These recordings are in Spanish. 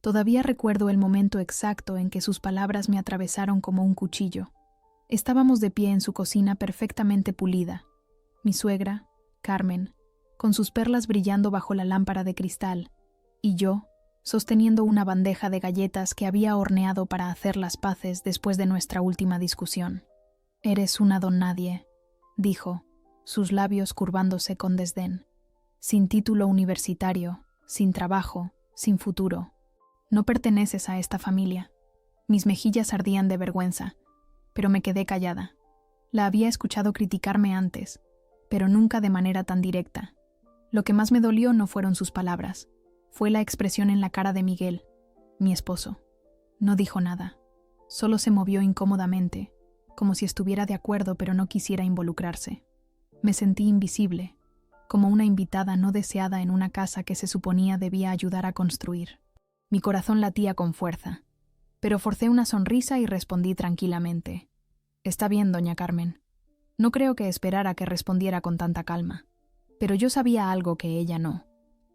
Todavía recuerdo el momento exacto en que sus palabras me atravesaron como un cuchillo. Estábamos de pie en su cocina perfectamente pulida. Mi suegra, Carmen, con sus perlas brillando bajo la lámpara de cristal, y yo, sosteniendo una bandeja de galletas que había horneado para hacer las paces después de nuestra última discusión. «Eres una don nadie», dijo, sus labios curvándose con desdén. «Sin título universitario, sin trabajo, sin futuro. No perteneces a esta familia». Mis mejillas ardían de vergüenza, pero me quedé callada. La había escuchado criticarme antes, pero nunca de manera tan directa. Lo que más me dolió no fueron sus palabras, fue la expresión en la cara de Miguel, mi esposo. No dijo nada, solo se movió incómodamente, como si estuviera de acuerdo pero no quisiera involucrarse. Me sentí invisible, como una invitada no deseada en una casa que se suponía debía ayudar a construir. Mi corazón latía con fuerza, pero forcé una sonrisa y respondí tranquilamente. «Está bien, doña Carmen». No creo que esperara que respondiera con tanta calma, pero yo sabía algo que ella no.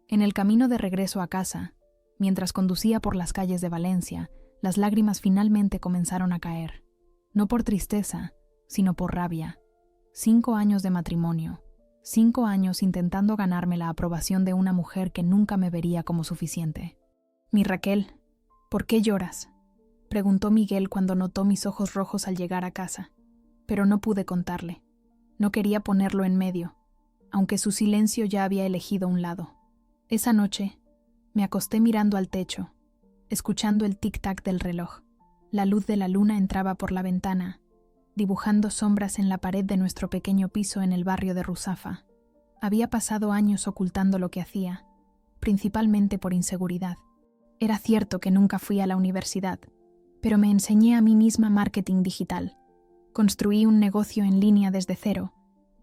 En el camino de regreso a casa, mientras conducía por las calles de Valencia, las lágrimas finalmente comenzaron a caer. No por tristeza, sino por rabia. 5 años de matrimonio, 5 años intentando ganarme la aprobación de una mujer que nunca me vería como suficiente. «Mi Raquel, ¿por qué lloras?», preguntó Miguel cuando notó mis ojos rojos al llegar a casa, pero no pude contarle. No quería ponerlo en medio, aunque su silencio ya había elegido un lado. Esa noche, me acosté mirando al techo, escuchando el tic-tac del reloj. La luz de la luna entraba por la ventana, dibujando sombras en la pared de nuestro pequeño piso en el barrio de Ruzafa. Había pasado años ocultando lo que hacía, principalmente por inseguridad. Era cierto que nunca fui a la universidad, pero me enseñé a mí misma marketing digital. Construí un negocio en línea desde cero,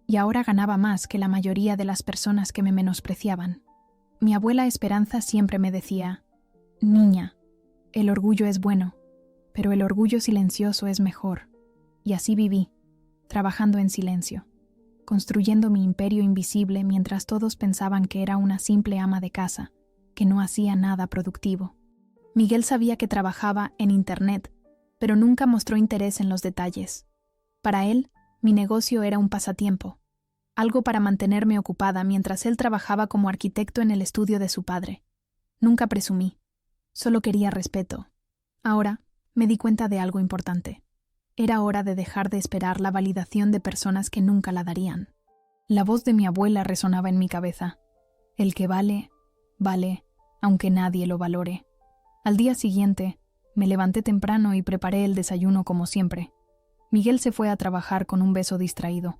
y ahora ganaba más que la mayoría de las personas que me menospreciaban. Mi abuela Esperanza siempre me decía: «Niña, el orgullo es bueno, pero el orgullo silencioso es mejor». Y así viví, trabajando en silencio, construyendo mi imperio invisible mientras todos pensaban que era una simple ama de casa, que no hacía nada productivo. Miguel sabía que trabajaba en Internet, pero nunca mostró interés en los detalles. Para él, mi negocio era un pasatiempo, algo para mantenerme ocupada mientras él trabajaba como arquitecto en el estudio de su padre. Nunca presumí, solo quería respeto. Ahora me di cuenta de algo importante. Era hora de dejar de esperar la validación de personas que nunca la darían. La voz de mi abuela resonaba en mi cabeza. El que vale, vale, aunque nadie lo valore. Al día siguiente, me levanté temprano y preparé el desayuno como siempre. Miguel se fue a trabajar con un beso distraído.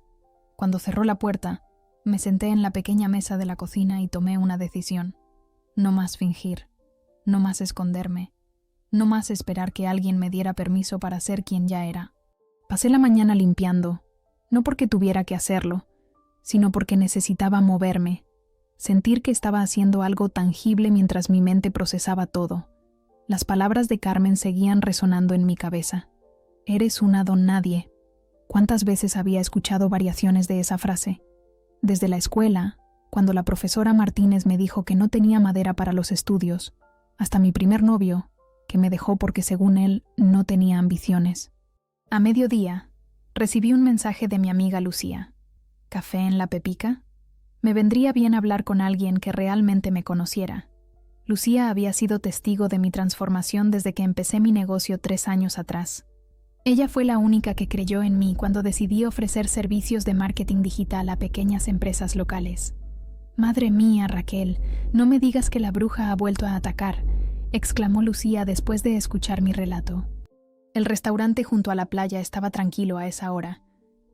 Cuando cerró la puerta, me senté en la pequeña mesa de la cocina y tomé una decisión. No más fingir, no más esconderme, no más esperar que alguien me diera permiso para ser quien ya era. Pasé la mañana limpiando, no porque tuviera que hacerlo, sino porque necesitaba moverme, sentir que estaba haciendo algo tangible mientras mi mente procesaba todo. Las palabras de Carmen seguían resonando en mi cabeza. «Eres una don nadie». ¿Cuántas veces había escuchado variaciones de esa frase? Desde la escuela, cuando la profesora Martínez me dijo que no tenía madera para los estudios, hasta mi primer novio, que me dejó porque según él no tenía ambiciones. A mediodía, recibí un mensaje de mi amiga Lucía. ¿Café en la Pepica? Me vendría bien hablar con alguien que realmente me conociera. Lucía había sido testigo de mi transformación desde que empecé mi negocio 3 años atrás. Ella fue la única que creyó en mí cuando decidí ofrecer servicios de marketing digital a pequeñas empresas locales. «Madre mía, Raquel, no me digas que la bruja ha vuelto a atacar», exclamó Lucía después de escuchar mi relato. El restaurante junto a la playa estaba tranquilo a esa hora,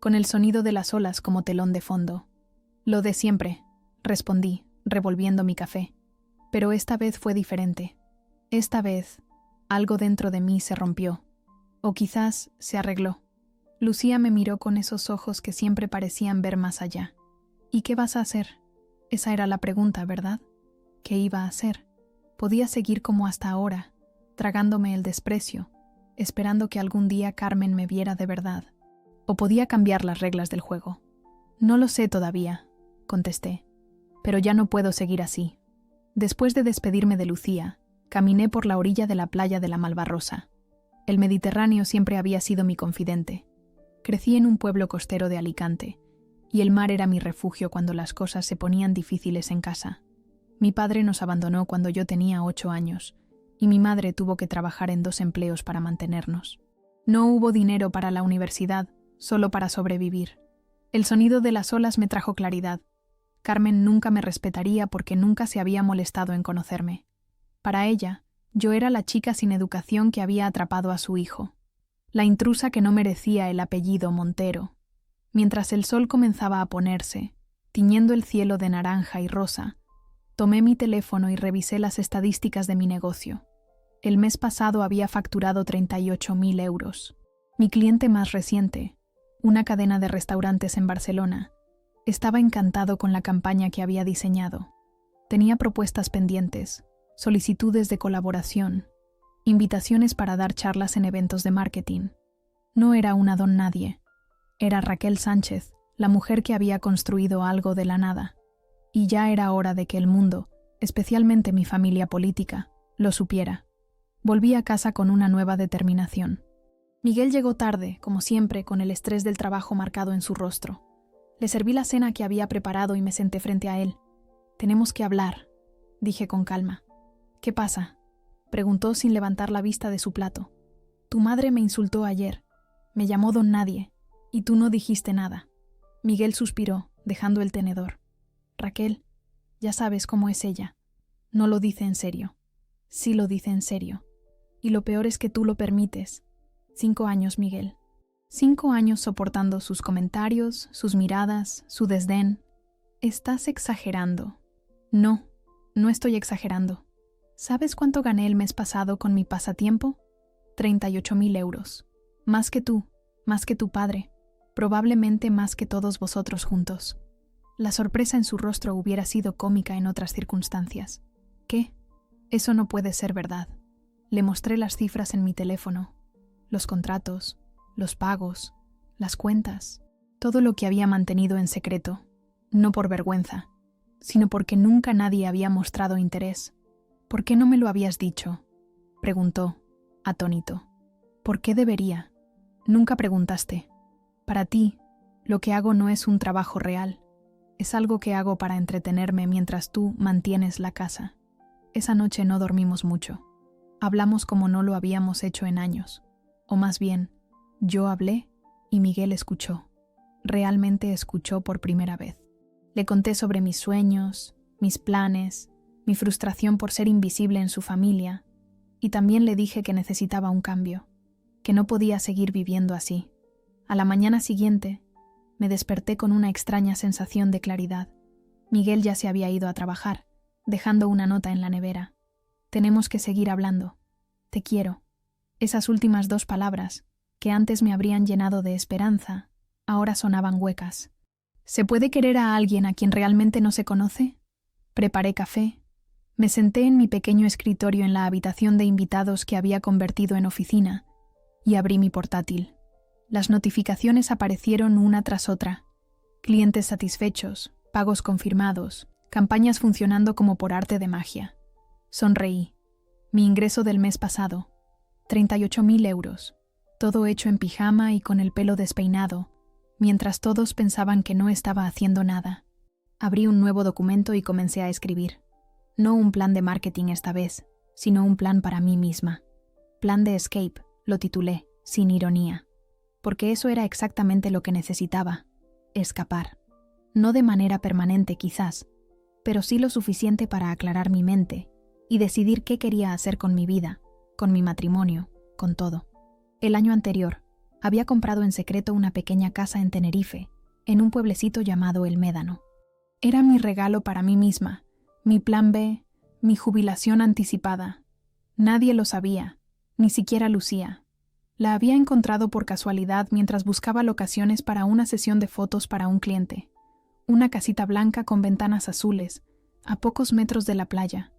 con el sonido de las olas como telón de fondo. «Lo de siempre», respondí, revolviendo mi café. Pero esta vez fue diferente. Esta vez, algo dentro de mí se rompió. O quizás se arregló. Lucía me miró con esos ojos que siempre parecían ver más allá. «¿Y qué vas a hacer?». Esa era la pregunta, ¿verdad? ¿Qué iba a hacer? Podía seguir como hasta ahora, tragándome el desprecio, esperando que algún día Carmen me viera de verdad. O podía cambiar las reglas del juego. «No lo sé todavía», contesté. «Pero ya no puedo seguir así». Después de despedirme de Lucía, Caminé por la orilla de la playa de la Malvarrosa. El Mediterráneo siempre había sido mi confidente. Crecí en un pueblo costero de Alicante, y el mar era mi refugio cuando las cosas se ponían difíciles en casa. Mi padre nos abandonó cuando yo tenía 8 años, y mi madre tuvo que trabajar en 2 empleos para mantenernos. No hubo dinero para la universidad, solo para sobrevivir. El sonido de las olas me trajo claridad. Carmen nunca me respetaría porque nunca se había molestado en conocerme. Para ella, yo era la chica sin educación que había atrapado a su hijo, la intrusa que no merecía el apellido Montero. Mientras el sol comenzaba a ponerse, tiñendo el cielo de naranja y rosa, tomé mi teléfono y revisé las estadísticas de mi negocio. El mes pasado había facturado 38.000 euros. Mi cliente más reciente, una cadena de restaurantes en Barcelona, estaba encantado con la campaña que había diseñado. Tenía propuestas pendientes, solicitudes de colaboración, invitaciones para dar charlas en eventos de marketing. No era una don nadie. Era Raquel Sánchez, la mujer que había construido algo de la nada. Y ya era hora de que el mundo, especialmente mi familia política, lo supiera. Volví a casa con una nueva determinación. Miguel llegó tarde, como siempre, con el estrés del trabajo marcado en su rostro. Le serví la cena que había preparado y me senté frente a él. «Tenemos que hablar», dije con calma. «¿Qué pasa?», preguntó sin levantar la vista de su plato. «Tu madre me insultó ayer. Me llamó don nadie. Y tú no dijiste nada». Miguel suspiró, dejando el tenedor. «Raquel, ya sabes cómo es ella. No lo dice en serio». «Sí lo dice en serio. Y lo peor es que tú lo permites». 5 años, Miguel. 5 años soportando sus comentarios, sus miradas, su desdén. «Estás exagerando». «No, no estoy exagerando. ¿Sabes cuánto gané el mes pasado con mi pasatiempo? 38.000 euros. Más que tú, más que tu padre, probablemente más que todos vosotros juntos». La sorpresa en su rostro hubiera sido cómica en otras circunstancias. «¿Qué? Eso no puede ser verdad». Le mostré las cifras en mi teléfono, los contratos, los pagos, las cuentas, todo lo que había mantenido en secreto, no por vergüenza, sino porque nunca nadie había mostrado interés. «¿Por qué no me lo habías dicho?», preguntó, atónito. «¿Por qué debería? Nunca preguntaste. Para ti, lo que hago no es un trabajo real. Es algo que hago para entretenerme mientras tú mantienes la casa». Esa noche no dormimos mucho. Hablamos como no lo habíamos hecho en años. O más bien, yo hablé y Miguel escuchó. Realmente escuchó por primera vez. Le conté sobre mis sueños, mis planes, mi frustración por ser invisible en su familia, y también le dije que necesitaba un cambio, que no podía seguir viviendo así. A la mañana siguiente, me desperté con una extraña sensación de claridad. Miguel ya se había ido a trabajar, dejando una nota en la nevera. «Tenemos que seguir hablando. Te quiero». Esas últimas 2 palabras, que antes me habrían llenado de esperanza, ahora sonaban huecas. ¿Se puede querer a alguien a quien realmente no se conoce? Preparé café. Me senté en mi pequeño escritorio en la habitación de invitados que había convertido en oficina y abrí mi portátil. Las notificaciones aparecieron una tras otra. Clientes satisfechos, pagos confirmados, campañas funcionando como por arte de magia. Sonreí. Mi ingreso del mes pasado, 38.000 euros, todo hecho en pijama y con el pelo despeinado, mientras todos pensaban que no estaba haciendo nada. Abrí un nuevo documento y comencé a escribir. No un plan de marketing esta vez, sino un plan para mí misma. Plan de escape, lo titulé, sin ironía. Porque eso era exactamente lo que necesitaba, escapar. No de manera permanente quizás, pero sí lo suficiente para aclarar mi mente y decidir qué quería hacer con mi vida, con mi matrimonio, con todo. El año anterior, había comprado en secreto una pequeña casa en Tenerife, en un pueblecito llamado El Médano. Era mi regalo para mí misma, mi plan B, mi jubilación anticipada. Nadie lo sabía, ni siquiera Lucía. La había encontrado por casualidad mientras buscaba locaciones para una sesión de fotos para un cliente. Una casita blanca con ventanas azules, a pocos metros de la playa,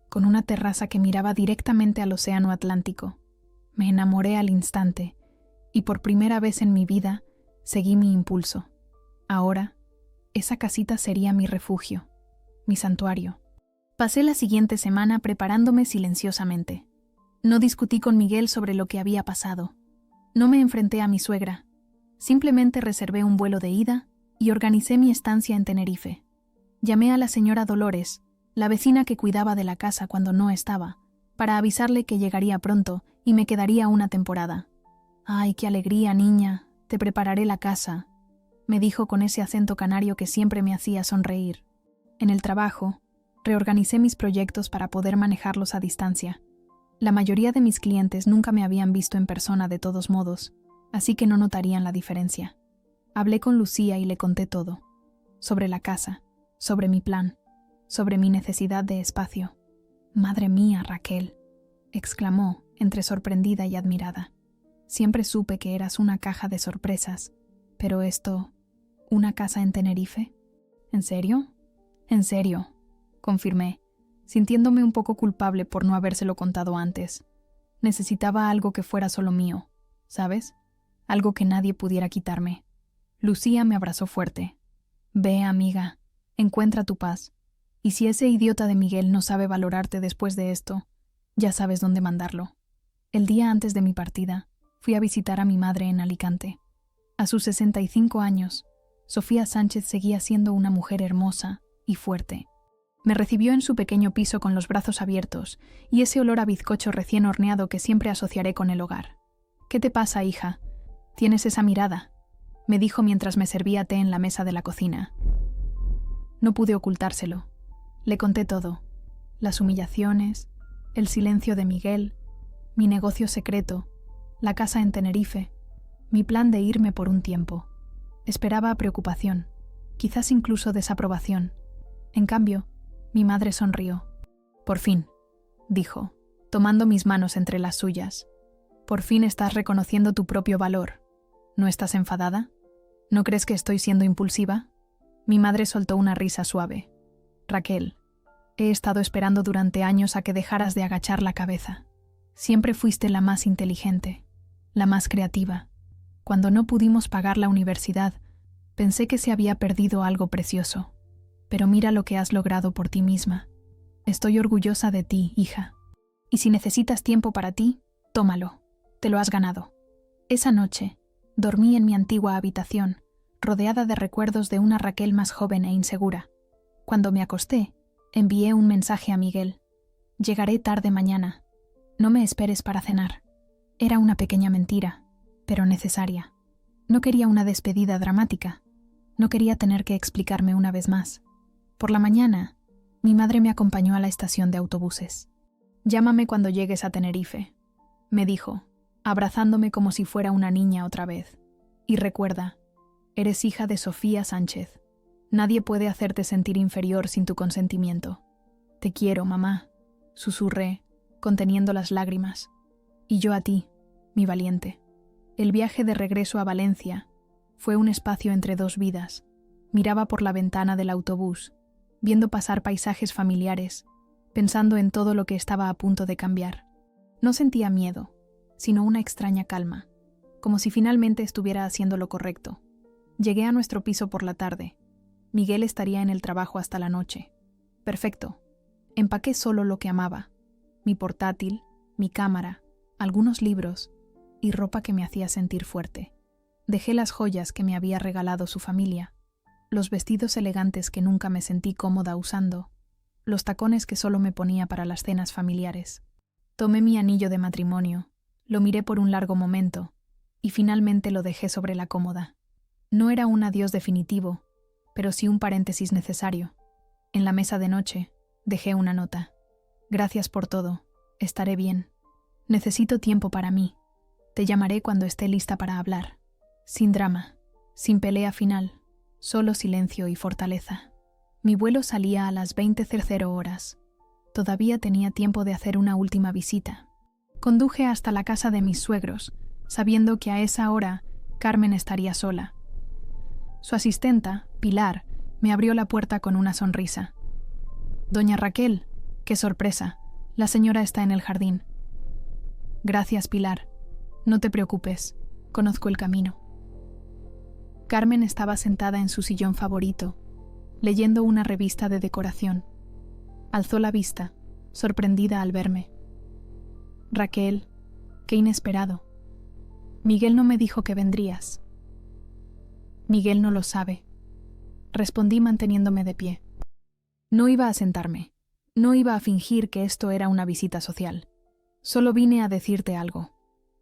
con una terraza que miraba directamente al océano Atlántico. Me enamoré al instante, y por primera vez en mi vida, seguí mi impulso. Ahora, esa casita sería mi refugio, mi santuario. Pasé la siguiente semana preparándome silenciosamente. No discutí con Miguel sobre lo que había pasado. No me enfrenté a mi suegra. Simplemente reservé un vuelo de ida y organicé mi estancia en Tenerife. Llamé a la señora Dolores, la vecina que cuidaba de la casa cuando no estaba, para avisarle que llegaría pronto y me quedaría una temporada. «Ay, qué alegría, niña, te prepararé la casa», me dijo con ese acento canario que siempre me hacía sonreír. En el trabajo, reorganicé mis proyectos para poder manejarlos a distancia. La mayoría de mis clientes nunca me habían visto en persona de todos modos, así que no notarían la diferencia. Hablé con Lucía y le conté todo. Sobre la casa, sobre mi plan, sobre mi necesidad de espacio. «Madre mía, Raquel», exclamó, entre sorprendida y admirada. «Siempre supe que eras una caja de sorpresas, pero esto, ¿una casa en Tenerife? ¿En serio?» «En serio», confirmé, sintiéndome un poco culpable por no habérselo contado antes. Necesitaba algo que fuera solo mío, ¿sabes? Algo que nadie pudiera quitarme. Lucía me abrazó fuerte. «Ve, amiga, encuentra tu paz. Y si ese idiota de Miguel no sabe valorarte después de esto, ya sabes dónde mandarlo». El día antes de mi partida, fui a visitar a mi madre en Alicante. A sus 65 años, Sofía Sánchez seguía siendo una mujer hermosa y fuerte. Me recibió en su pequeño piso con los brazos abiertos y ese olor a bizcocho recién horneado que siempre asociaré con el hogar. «¿Qué te pasa, hija? Tienes esa mirada», me dijo mientras me servía té en la mesa de la cocina. No pude ocultárselo. Le conté todo: las humillaciones, el silencio de Miguel, mi negocio secreto, la casa en Tenerife, mi plan de irme por un tiempo. Esperaba preocupación, quizás incluso desaprobación. En cambio, mi madre sonrió. «Por fin», dijo, tomando mis manos entre las suyas. «Por fin estás reconociendo tu propio valor. ¿No estás enfadada? ¿No crees que estoy siendo impulsiva?» Mi madre soltó una risa suave. «Raquel, he estado esperando durante años a que dejaras de agachar la cabeza. Siempre fuiste la más inteligente, la más creativa. Cuando no pudimos pagar la universidad, pensé que se había perdido algo precioso. Pero mira lo que has logrado por ti misma. Estoy orgullosa de ti, hija. Y si necesitas tiempo para ti, tómalo. Te lo has ganado». Esa noche, dormí en mi antigua habitación, rodeada de recuerdos de una Raquel más joven e insegura. Cuando me acosté, envié un mensaje a Miguel. «Llegaré tarde mañana. No me esperes para cenar». Era una pequeña mentira, pero necesaria. No quería una despedida dramática. No quería tener que explicarme una vez más. Por la mañana, mi madre me acompañó a la estación de autobuses. «Llámame cuando llegues a Tenerife», me dijo, abrazándome como si fuera una niña otra vez. «Y recuerda, eres hija de Sofía Sánchez. Nadie puede hacerte sentir inferior sin tu consentimiento». «Te quiero, mamá», susurré, conteniendo las lágrimas. «Y yo a ti, mi valiente». El viaje de regreso a Valencia fue un espacio entre dos vidas. Miraba por la ventana del autobús, viendo pasar paisajes familiares, pensando en todo lo que estaba a punto de cambiar. No sentía miedo, sino una extraña calma, como si finalmente estuviera haciendo lo correcto. Llegué a nuestro piso por la tarde. Miguel estaría en el trabajo hasta la noche. Perfecto. Empaqué solo lo que amaba: mi portátil, mi cámara, algunos libros y ropa que me hacía sentir fuerte. Dejé las joyas que me había regalado su familia, los vestidos elegantes que nunca me sentí cómoda usando, los tacones que solo me ponía para las cenas familiares. Tomé mi anillo de matrimonio, lo miré por un largo momento y finalmente lo dejé sobre la cómoda. No era un adiós definitivo, pero sí un paréntesis necesario. En la mesa de noche dejé una nota: «Gracias por todo, estaré bien. Necesito tiempo para mí. Te llamaré cuando esté lista para hablar». Sin drama, sin pelea final, solo silencio y fortaleza. Mi vuelo salía a las 20:00 horas. Todavía tenía tiempo de hacer una última visita. Conduje hasta la casa de mis suegros, sabiendo que a esa hora Carmen estaría sola. Su asistenta, Pilar, me abrió la puerta con una sonrisa. «Doña Raquel, qué sorpresa, la señora está en el jardín». «Gracias, Pilar. No te preocupes, conozco el camino». Carmen estaba sentada en su sillón favorito, leyendo una revista de decoración. Alzó la vista, sorprendida al verme. Raquel, qué inesperado. Miguel no me dijo que vendrías. Miguel no lo sabe. Respondí manteniéndome de pie. No iba a sentarme. No iba a fingir que esto era una visita social. Solo vine a decirte algo.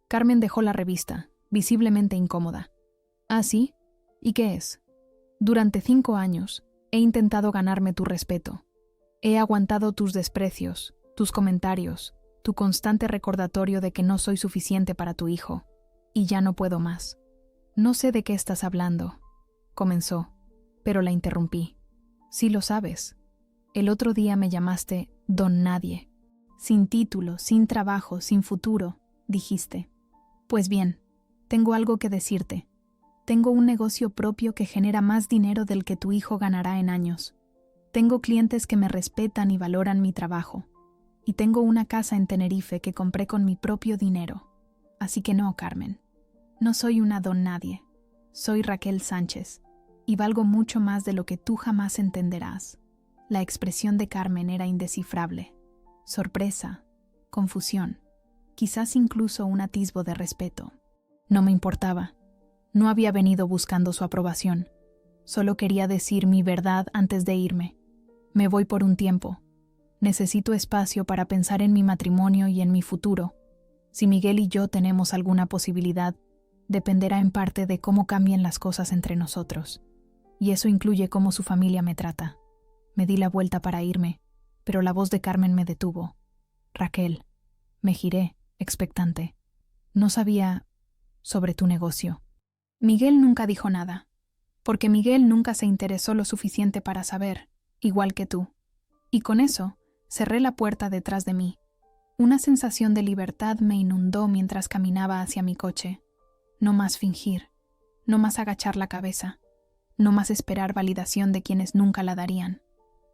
Carmen dejó la revista, visiblemente incómoda. ¿Ah, sí? ¿Y qué es? Durante 5 años he intentado ganarme tu respeto. He aguantado tus desprecios, tus comentarios, tu constante recordatorio de que no soy suficiente para tu hijo. Y ya no puedo más. No sé de qué estás hablando, comenzó, pero la interrumpí. Sí lo sabes. El otro día me llamaste Don Nadie. Sin título, sin trabajo, sin futuro, dijiste. Pues bien, tengo algo que decirte. Tengo un negocio propio que genera más dinero del que tu hijo ganará en años. Tengo clientes que me respetan y valoran mi trabajo. Y tengo una casa en Tenerife que compré con mi propio dinero. Así que no, Carmen. No soy una don nadie. Soy Raquel Sánchez. Y valgo mucho más de lo que tú jamás entenderás. La expresión de Carmen era indescifrable. Sorpresa, confusión, quizás incluso un atisbo de respeto. No me importaba. No había venido buscando su aprobación. Solo quería decir mi verdad antes de irme. Me voy por un tiempo. Necesito espacio para pensar en mi matrimonio y en mi futuro. Si Miguel y yo tenemos alguna posibilidad, dependerá en parte de cómo cambien las cosas entre nosotros. Y eso incluye cómo su familia me trata. Me di la vuelta para irme, pero la voz de Carmen me detuvo. Raquel. Me giré, expectante. No sabía sobre tu negocio. Miguel nunca dijo nada, porque Miguel nunca se interesó lo suficiente para saber, igual que tú. Y con eso, cerré la puerta detrás de mí. Una sensación de libertad me inundó mientras caminaba hacia mi coche. No más fingir, no más agachar la cabeza, no más esperar validación de quienes nunca la darían.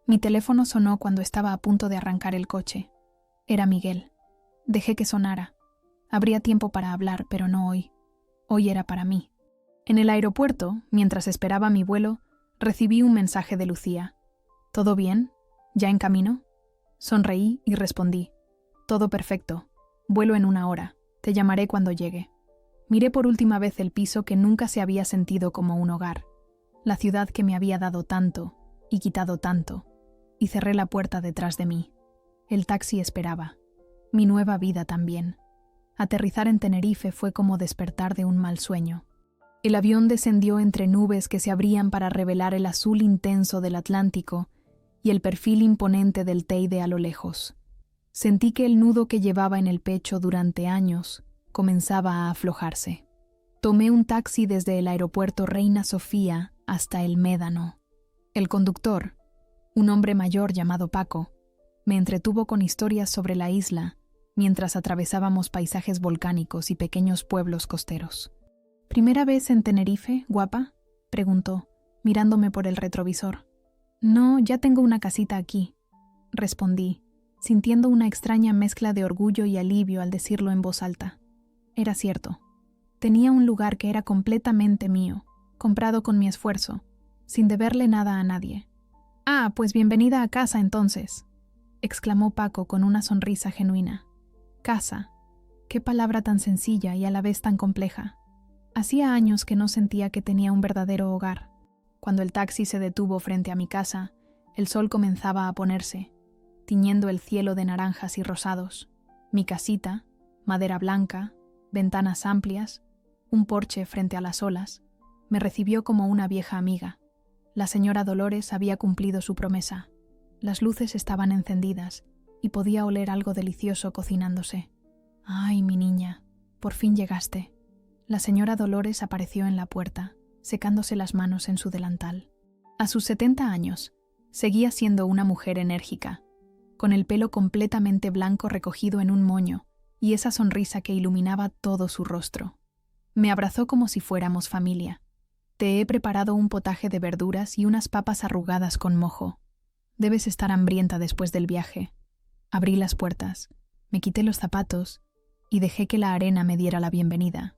Mi teléfono sonó cuando estaba a punto de arrancar el coche. Era Miguel. Dejé que sonara. Habría tiempo para hablar, pero no hoy. Hoy era para mí. En el aeropuerto, mientras esperaba mi vuelo, recibí un mensaje de Lucía. ¿Todo bien? ¿Ya en camino? Sonreí y respondí. Todo perfecto. Vuelo en 1 hora. Te llamaré cuando llegue. Miré por última vez el piso que nunca se había sentido como un hogar. La ciudad que me había dado tanto y quitado tanto. Y cerré la puerta detrás de mí. El taxi esperaba. Mi nueva vida también. Aterrizar en Tenerife fue como despertar de un mal sueño. El avión descendió entre nubes que se abrían para revelar el azul intenso del Atlántico y el perfil imponente del Teide a lo lejos. Sentí que el nudo que llevaba en el pecho durante años comenzaba a aflojarse. Tomé un taxi desde el aeropuerto Reina Sofía hasta el Médano. El conductor, un hombre mayor llamado Paco, me entretuvo con historias sobre la isla mientras atravesábamos paisajes volcánicos y pequeños pueblos costeros. ¿Primera vez en Tenerife, guapa?, preguntó, mirándome por el retrovisor. No, ya tengo una casita aquí, respondí, sintiendo una extraña mezcla de orgullo y alivio al decirlo en voz alta. Era cierto. Tenía un lugar que era completamente mío, comprado con mi esfuerzo, sin deberle nada a nadie. Ah, pues bienvenida a casa entonces, exclamó Paco con una sonrisa genuina. Casa. Qué palabra tan sencilla y a la vez tan compleja. Hacía años que no sentía que tenía un verdadero hogar. Cuando el taxi se detuvo frente a mi casa, el sol comenzaba a ponerse, tiñendo el cielo de naranjas y rosados. Mi casita, madera blanca, ventanas amplias, un porche frente a las olas, me recibió como una vieja amiga. La señora Dolores había cumplido su promesa. Las luces estaban encendidas y podía oler algo delicioso cocinándose. ¡Ay, mi niña! Por fin llegaste. La señora Dolores apareció en la puerta, secándose las manos en su delantal. A sus 70 años, seguía siendo una mujer enérgica, con el pelo completamente blanco recogido en un moño y esa sonrisa que iluminaba todo su rostro. Me abrazó como si fuéramos familia. Te he preparado un potaje de verduras y unas papas arrugadas con mojo. Debes estar hambrienta después del viaje. Abrí las puertas, me quité los zapatos y dejé que la arena me diera la bienvenida.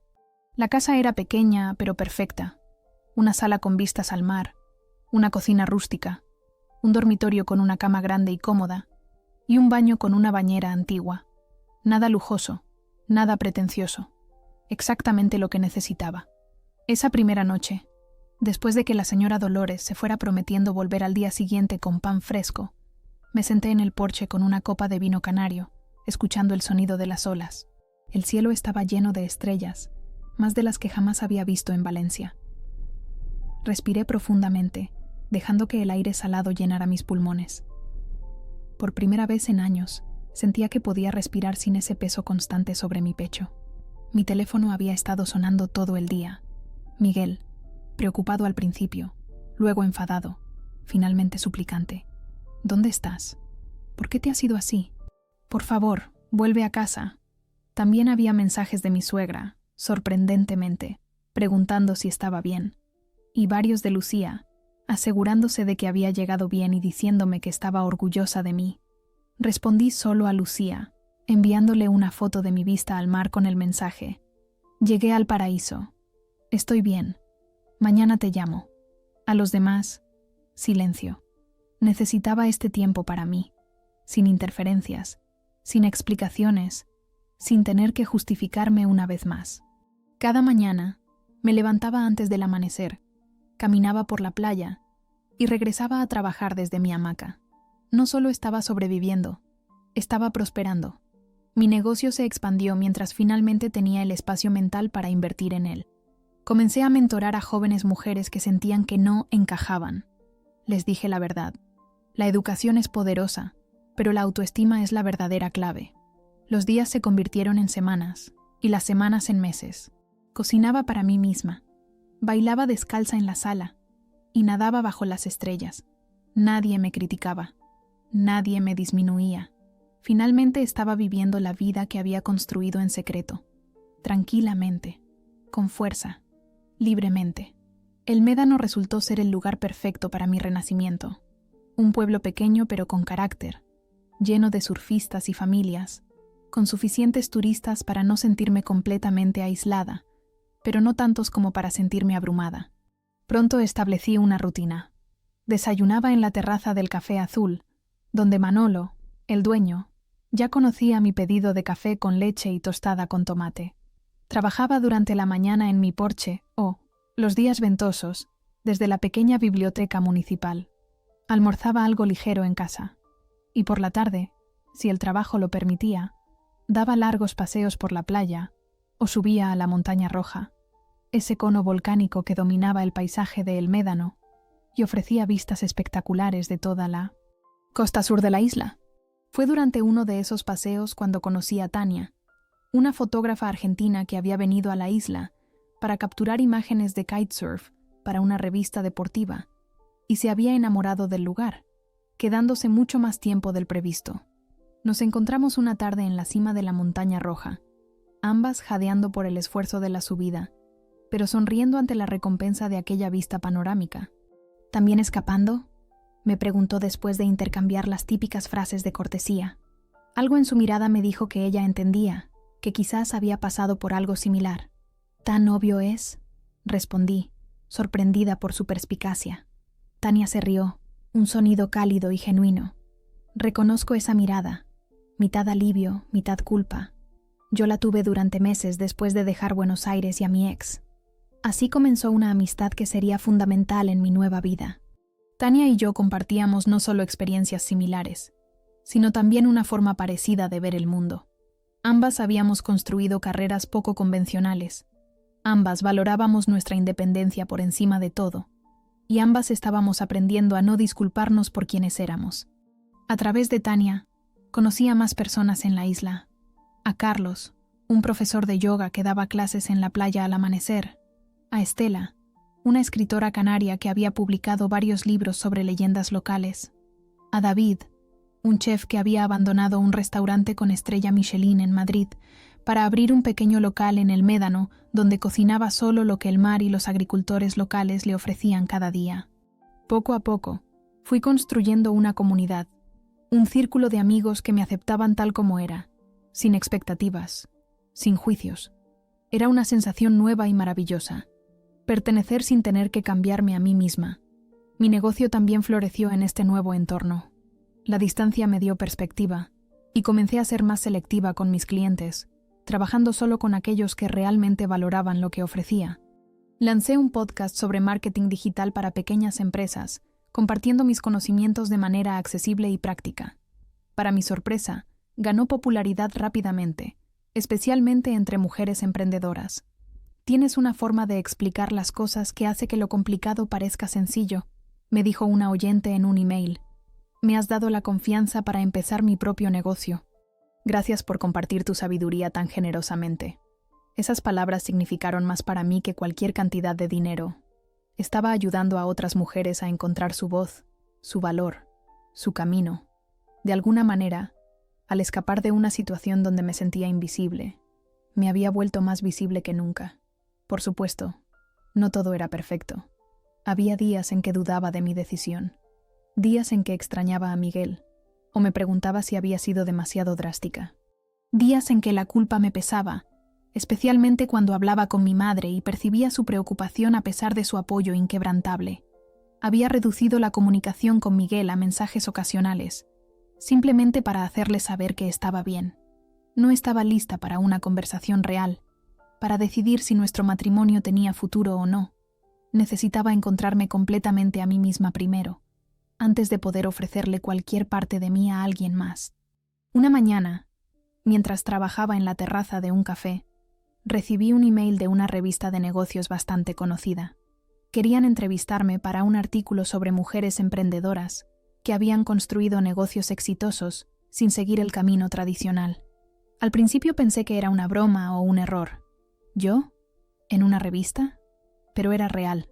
La casa era pequeña, pero perfecta. Una sala con vistas al mar, una cocina rústica, un dormitorio con una cama grande y cómoda, y un baño con una bañera antigua. Nada lujoso, nada pretencioso. Exactamente lo que necesitaba. Esa primera noche, después de que la señora Dolores se fuera prometiendo volver al día siguiente con pan fresco, me senté en el porche con una copa de vino canario, escuchando el sonido de las olas. El cielo estaba lleno de estrellas, más de las que jamás había visto en Valencia. Respiré profundamente, dejando que el aire salado llenara mis pulmones. Por primera vez en años, sentía que podía respirar sin ese peso constante sobre mi pecho. Mi teléfono había estado sonando todo el día. Miguel, preocupado al principio, luego enfadado, finalmente suplicante. ¿Dónde estás? ¿Por qué te has ido así? Por favor, vuelve a casa. También había mensajes de mi suegra, sorprendentemente, preguntando si estaba bien, y varios de Lucía, asegurándose de que había llegado bien y diciéndome que estaba orgullosa de mí. Respondí solo a Lucía, enviándole una foto de mi vista al mar con el mensaje: llegué al paraíso. Estoy bien. Mañana te llamo. A los demás, silencio. Necesitaba este tiempo para mí, sin interferencias, sin explicaciones, sin tener que justificarme una vez más. Cada mañana me levantaba antes del amanecer, caminaba por la playa y regresaba a trabajar desde mi hamaca. No solo estaba sobreviviendo, estaba prosperando. Mi negocio se expandió mientras finalmente tenía el espacio mental para invertir en él. Comencé a mentorar a jóvenes mujeres que sentían que no encajaban. Les dije la verdad. La educación es poderosa, pero la autoestima es la verdadera clave. Los días se convirtieron en semanas, y las semanas en meses. Cocinaba para mí misma. Bailaba descalza en la sala, y nadaba bajo las estrellas. Nadie me criticaba. Nadie me disminuía. Finalmente estaba viviendo la vida que había construido en secreto. Tranquilamente, con fuerza, libremente. El Médano resultó ser el lugar perfecto para mi renacimiento. Un pueblo pequeño pero con carácter, lleno de surfistas y familias, con suficientes turistas para no sentirme completamente aislada, pero no tantos como para sentirme abrumada. Pronto establecí una rutina. Desayunaba en la terraza del Café Azul, donde Manolo, el dueño, ya conocía mi pedido de café con leche y tostada con tomate. Trabajaba durante la mañana en mi porche o, los días ventosos, desde la pequeña biblioteca municipal. Almorzaba algo ligero en casa, y por la tarde, si el trabajo lo permitía, daba largos paseos por la playa o subía a la Montaña Roja, ese cono volcánico que dominaba el paisaje de El Médano y ofrecía vistas espectaculares de toda la costa sur de la isla. Fue durante uno de esos paseos cuando conocí a Tania, una fotógrafa argentina que había venido a la isla para capturar imágenes de kitesurf para una revista deportiva, y se había enamorado del lugar, quedándose mucho más tiempo del previsto. Nos encontramos una tarde en la cima de la Montaña Roja, ambas jadeando por el esfuerzo de la subida, pero sonriendo ante la recompensa de aquella vista panorámica. ¿También escapando?, me preguntó después de intercambiar las típicas frases de cortesía. Algo en su mirada me dijo que ella entendía, que quizás había pasado por algo similar. «¿Tan obvio es?», respondí, sorprendida por su perspicacia. Tania se rió, un sonido cálido y genuino. Reconozco esa mirada, mitad alivio, mitad culpa. Yo la tuve durante meses después de dejar Buenos Aires y a mi ex. Así comenzó una amistad que sería fundamental en mi nueva vida. Tania y yo compartíamos no solo experiencias similares, sino también una forma parecida de ver el mundo. Ambas habíamos construido carreras poco convencionales. Ambas valorábamos nuestra independencia por encima de todo, y ambas estábamos aprendiendo a no disculparnos por quienes éramos. A través de Tania, conocí a más personas en la isla. A Carlos, un profesor de yoga que daba clases en la playa al amanecer. A Estela, una escritora canaria que había publicado varios libros sobre leyendas locales. A David, un chef que había abandonado un restaurante con estrella Michelin en Madrid para abrir un pequeño local en el Médano donde cocinaba solo lo que el mar y los agricultores locales le ofrecían cada día. Poco a poco, fui construyendo una comunidad, un círculo de amigos que me aceptaban tal como era, sin expectativas, sin juicios. Era una sensación nueva y maravillosa. Pertenecer sin tener que cambiarme a mí misma. Mi negocio también floreció en este nuevo entorno. La distancia me dio perspectiva y comencé a ser más selectiva con mis clientes, trabajando solo con aquellos que realmente valoraban lo que ofrecía. Lancé un podcast sobre marketing digital para pequeñas empresas, compartiendo mis conocimientos de manera accesible y práctica. Para mi sorpresa, ganó popularidad rápidamente, especialmente entre mujeres emprendedoras. Tienes una forma de explicar las cosas que hace que lo complicado parezca sencillo, me dijo una oyente en un email. Me has dado la confianza para empezar mi propio negocio. Gracias por compartir tu sabiduría tan generosamente. Esas palabras significaron más para mí que cualquier cantidad de dinero. Estaba ayudando a otras mujeres a encontrar su voz, su valor, su camino. De alguna manera, al escapar de una situación donde me sentía invisible, me había vuelto más visible que nunca. Por supuesto, no todo era perfecto. Había días en que dudaba de mi decisión, días en que extrañaba a Miguel, o me preguntaba si había sido demasiado drástica. Días en que la culpa me pesaba, especialmente cuando hablaba con mi madre y percibía su preocupación a pesar de su apoyo inquebrantable. Había reducido la comunicación con Miguel a mensajes ocasionales, simplemente para hacerle saber que estaba bien. No estaba lista para una conversación real, para decidir si nuestro matrimonio tenía futuro o no. Necesitaba encontrarme completamente a mí misma primero, antes de poder ofrecerle cualquier parte de mí a alguien más. Una mañana, mientras trabajaba en la terraza de un café, recibí un email de una revista de negocios bastante conocida. Querían entrevistarme para un artículo sobre mujeres emprendedoras que habían construido negocios exitosos sin seguir el camino tradicional. Al principio pensé que era una broma o un error. ¿Yo? ¿En una revista? Pero era real.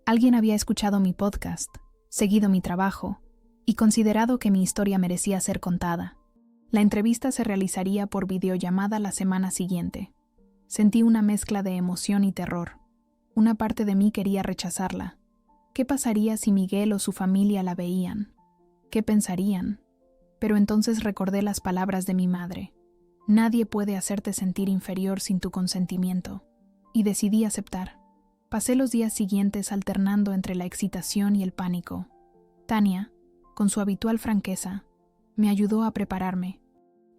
Alguien había escuchado mi podcast, seguido mi trabajo y considerado que mi historia merecía ser contada. La entrevista se realizaría por videollamada la semana siguiente. Sentí una mezcla de emoción y terror. Una parte de mí quería rechazarla. ¿Qué pasaría si Miguel o su familia la veían? ¿Qué pensarían? Pero entonces recordé las palabras de mi madre. Nadie puede hacerte sentir inferior sin tu consentimiento. Y decidí aceptar. Pasé los días siguientes alternando entre la excitación y el pánico. Tania, con su habitual franqueza, me ayudó a prepararme.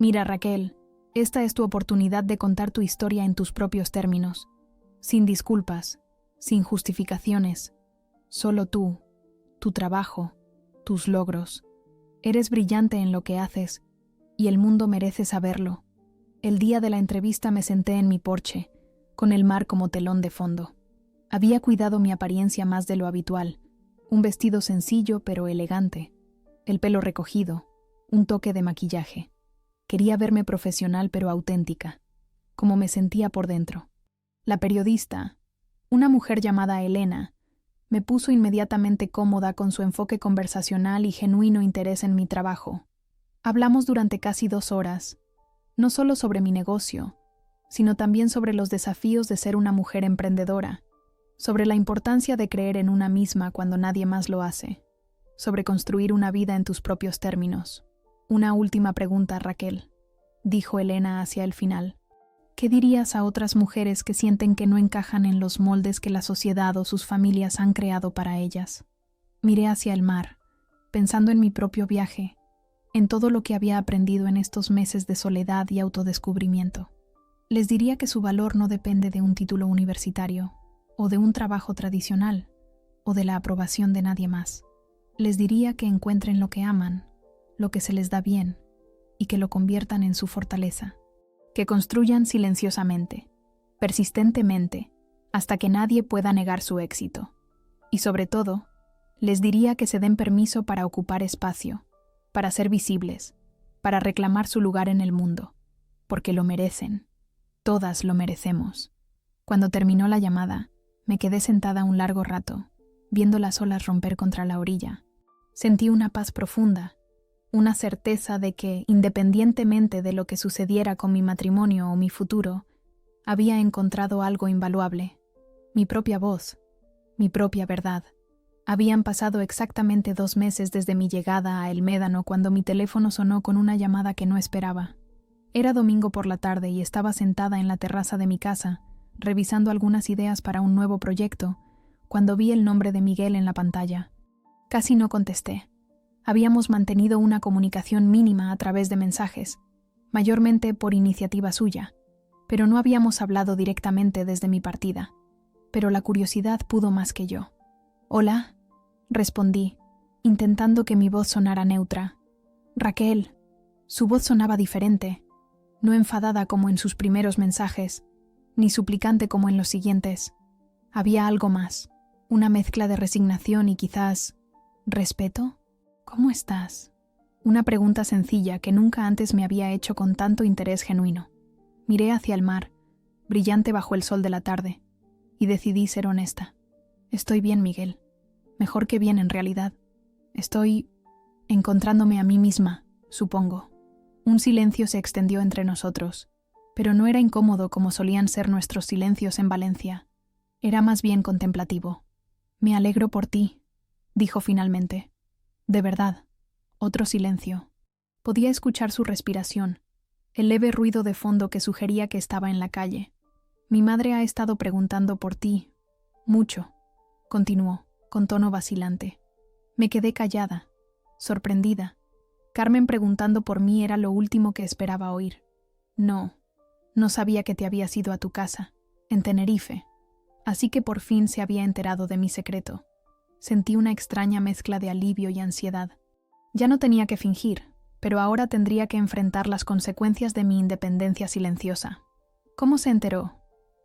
Mira, Raquel, esta es tu oportunidad de contar tu historia en tus propios términos, sin disculpas, sin justificaciones. Solo tú, tu trabajo, tus logros. Eres brillante en lo que haces y el mundo merece saberlo. El día de la entrevista me senté en mi porche, con el mar como telón de fondo. Había cuidado mi apariencia más de lo habitual, un vestido sencillo pero elegante, el pelo recogido, un toque de maquillaje. Quería verme profesional pero auténtica, como me sentía por dentro. La periodista, una mujer llamada Elena, me puso inmediatamente cómoda con su enfoque conversacional y genuino interés en mi trabajo. Hablamos durante casi 2 horas, no solo sobre mi negocio, sino también sobre los desafíos de ser una mujer emprendedora, sobre la importancia de creer en una misma cuando nadie más lo hace, sobre construir una vida en tus propios términos. Una última pregunta, Raquel, dijo Elena hacia el final. ¿Qué dirías a otras mujeres que sienten que no encajan en los moldes que la sociedad o sus familias han creado para ellas? Miré hacia el mar, pensando en mi propio viaje, en todo lo que había aprendido en estos meses de soledad y autodescubrimiento. Les diría que su valor no depende de un título universitario, o de un trabajo tradicional, o de la aprobación de nadie más. Les diría que encuentren lo que aman, lo que se les da bien, y que lo conviertan en su fortaleza. Que construyan silenciosamente, persistentemente, hasta que nadie pueda negar su éxito. Y sobre todo, les diría que se den permiso para ocupar espacio, para ser visibles, para reclamar su lugar en el mundo, porque lo merecen. Todas lo merecemos. Cuando terminó la llamada, me quedé sentada un largo rato, viendo las olas romper contra la orilla. Sentí una paz profunda, una certeza de que, independientemente de lo que sucediera con mi matrimonio o mi futuro, había encontrado algo invaluable, mi propia voz, mi propia verdad. Habían pasado exactamente 2 meses desde mi llegada a El Médano cuando mi teléfono sonó con una llamada que no esperaba. Era domingo por la tarde y estaba sentada en la terraza de mi casa, revisando algunas ideas para un nuevo proyecto, cuando vi el nombre de Miguel en la pantalla. Casi no contesté. Habíamos mantenido una comunicación mínima a través de mensajes, mayormente por iniciativa suya, pero no habíamos hablado directamente desde mi partida. Pero la curiosidad pudo más que yo. «Hola», respondí, intentando que mi voz sonara neutra. «Raquel». Su voz sonaba diferente, no enfadada como en sus primeros mensajes, ni suplicante como en los siguientes. Había algo más, una mezcla de resignación y quizás ¿respeto? ¿Cómo estás? Una pregunta sencilla que nunca antes me había hecho con tanto interés genuino. Miré hacia el mar, brillante bajo el sol de la tarde, y decidí ser honesta. Estoy bien, Miguel. Mejor que bien, en realidad. Estoy encontrándome a mí misma, supongo. Un silencio se extendió entre nosotros, pero no era incómodo como solían ser nuestros silencios en Valencia. Era más bien contemplativo. «Me alegro por ti», dijo finalmente. «De verdad». Otro silencio. Podía escuchar su respiración, el leve ruido de fondo que sugería que estaba en la calle. «Mi madre ha estado preguntando por ti. Mucho», continuó, con tono vacilante. Me quedé callada, sorprendida. Carmen preguntando por mí era lo último que esperaba oír. No sabía que te habías ido a tu casa, en Tenerife. Así que por fin se había enterado de mi secreto. Sentí una extraña mezcla de alivio y ansiedad. Ya no tenía que fingir, pero ahora tendría que enfrentar las consecuencias de mi independencia silenciosa. «¿Cómo se enteró?»,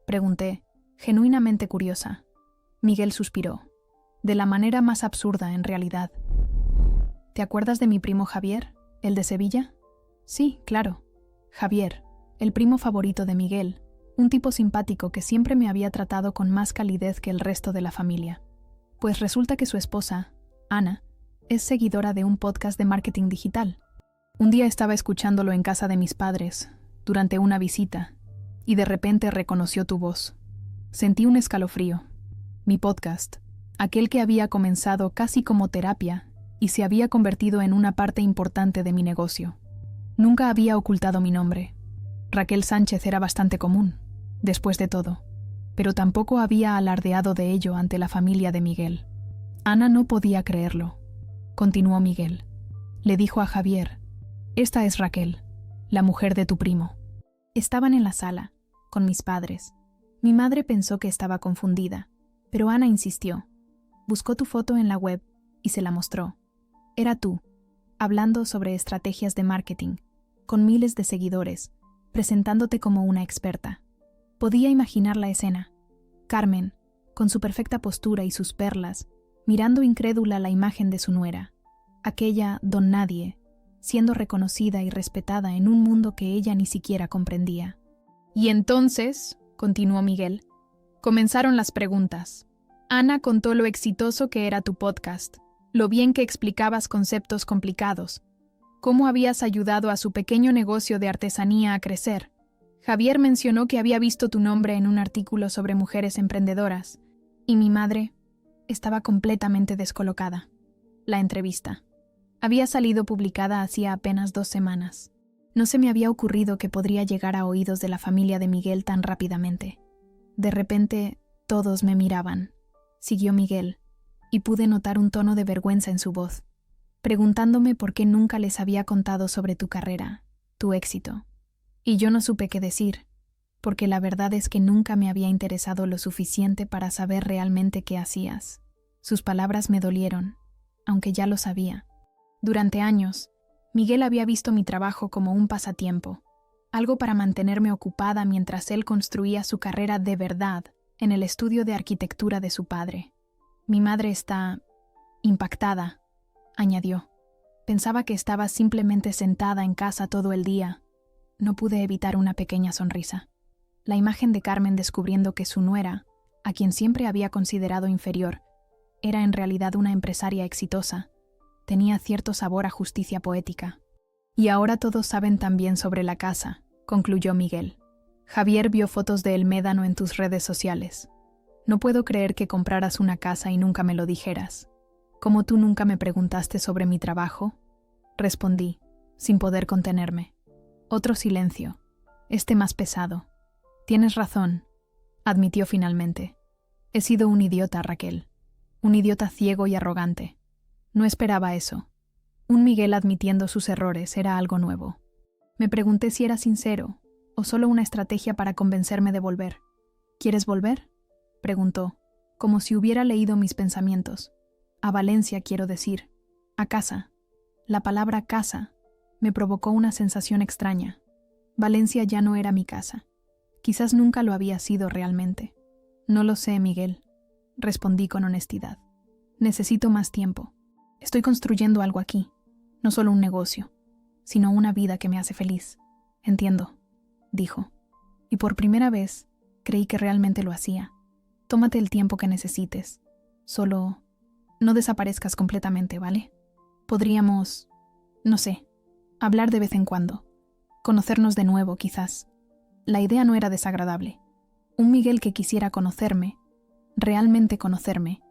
pregunté, genuinamente curiosa. Miguel suspiró. «De la manera más absurda, en realidad». «¿Te acuerdas de mi primo Javier, el de Sevilla?». «Sí, claro. Javier, el primo favorito de Miguel, un tipo simpático que siempre me había tratado con más calidez que el resto de la familia. Pues resulta que su esposa, Ana, es seguidora de un podcast de marketing digital. Un día estaba escuchándolo en casa de mis padres, durante una visita, y de repente reconoció tu voz. Sentí un escalofrío. Mi podcast, aquel que había comenzado casi como terapia y se había convertido en una parte importante de mi negocio. Nunca había ocultado mi nombre. Raquel Sánchez era bastante común, después de todo, pero tampoco había alardeado de ello ante la familia de Miguel. Ana no podía creerlo. Continuó Miguel. Le dijo a Javier: «Esta es Raquel, la mujer de tu primo». Estaban en la sala, con mis padres. Mi madre pensó que estaba confundida, pero Ana insistió. Buscó tu foto en la web y se la mostró. Era tú, hablando sobre estrategias de marketing, con miles de seguidores, presentándote como una experta. Podía imaginar la escena. Carmen, con su perfecta postura y sus perlas, mirando incrédula la imagen de su nuera. Aquella don nadie, siendo reconocida y respetada en un mundo que ella ni siquiera comprendía. «Y entonces», continuó Miguel, «comenzaron las preguntas. Ana contó lo exitoso que era tu podcast, lo bien que explicabas conceptos complicados, cómo habías ayudado a su pequeño negocio de artesanía a crecer. Javier mencionó que había visto tu nombre en un artículo sobre mujeres emprendedoras, y mi madre estaba completamente descolocada. La entrevista había salido publicada hacía apenas 2 semanas. No se me había ocurrido que podría llegar a oídos de la familia de Miguel tan rápidamente. De repente, todos me miraban. Siguió Miguel, y pude notar un tono de vergüenza en su voz, preguntándome por qué nunca les había contado sobre tu carrera, tu éxito. Y yo no supe qué decir, porque la verdad es que nunca me había interesado lo suficiente para saber realmente qué hacías. Sus palabras me dolieron, aunque ya lo sabía. Durante años, Miguel había visto mi trabajo como un pasatiempo, algo para mantenerme ocupada mientras él construía su carrera de verdad en el estudio de arquitectura de su padre. Mi madre está impactada, añadió. Pensaba que estaba simplemente sentada en casa todo el día. No pude evitar una pequeña sonrisa. La imagen de Carmen descubriendo que su nuera, a quien siempre había considerado inferior, era en realidad una empresaria exitosa, tenía cierto sabor a justicia poética. «Y ahora todos saben también sobre la casa», concluyó Miguel. «Javier vio fotos de El Médano en tus redes sociales. No puedo creer que compraras una casa y nunca me lo dijeras. ¿Cómo tú nunca me preguntaste sobre mi trabajo?», respondí, sin poder contenerme. Otro silencio, este más pesado. «Tienes razón», admitió finalmente. «He sido un idiota, Raquel. Un idiota ciego y arrogante. No esperaba eso. Un Miguel admitiendo sus errores era algo nuevo. Me pregunté si era sincero o solo una estrategia para convencerme de volver. ¿Quieres volver?, preguntó, como si hubiera leído mis pensamientos. A Valencia, quiero decir. A casa. La palabra casa me provocó una sensación extraña. Valencia ya no era mi casa. Quizás nunca lo había sido realmente. No lo sé, Miguel, respondí con honestidad. Necesito más tiempo. Estoy construyendo algo aquí. No solo un negocio, sino una vida que me hace feliz. Entiendo, dijo. Y por primera vez creí que realmente lo hacía. Tómate el tiempo que necesites. Solo no desaparezcas completamente, ¿vale? Podríamos, no sé, hablar de vez en cuando. Conocernos de nuevo, quizás. La idea no era desagradable. Un Miguel que quisiera conocerme, realmente conocerme,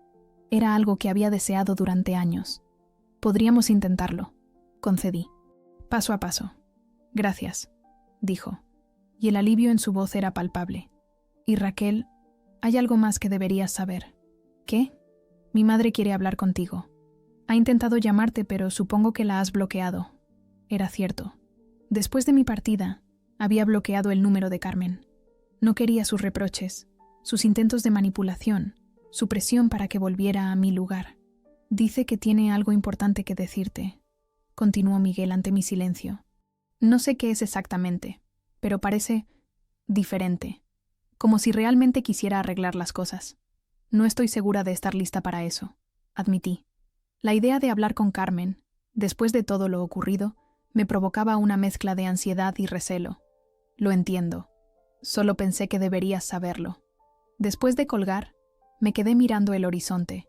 era algo que había deseado durante años. Podríamos intentarlo, concedí. Paso a paso. Gracias, dijo, y el alivio en su voz era palpable. Y Raquel, hay algo más que deberías saber. ¿Qué? Mi madre quiere hablar contigo. Ha intentado llamarte, pero supongo que la has bloqueado. Era cierto. Después de mi partida, había bloqueado el número de Carmen. No quería sus reproches, sus intentos de manipulación, su presión para que volviera a mi lugar. Dice que tiene algo importante que decirte, continuó Miguel ante mi silencio. No sé qué es exactamente, pero parece diferente, como si realmente quisiera arreglar las cosas. No estoy segura de estar lista para eso, admití. La idea de hablar con Carmen, después de todo lo ocurrido, me provocaba una mezcla de ansiedad y recelo. Lo entiendo. Solo pensé que deberías saberlo. Después de colgar, me quedé mirando el horizonte,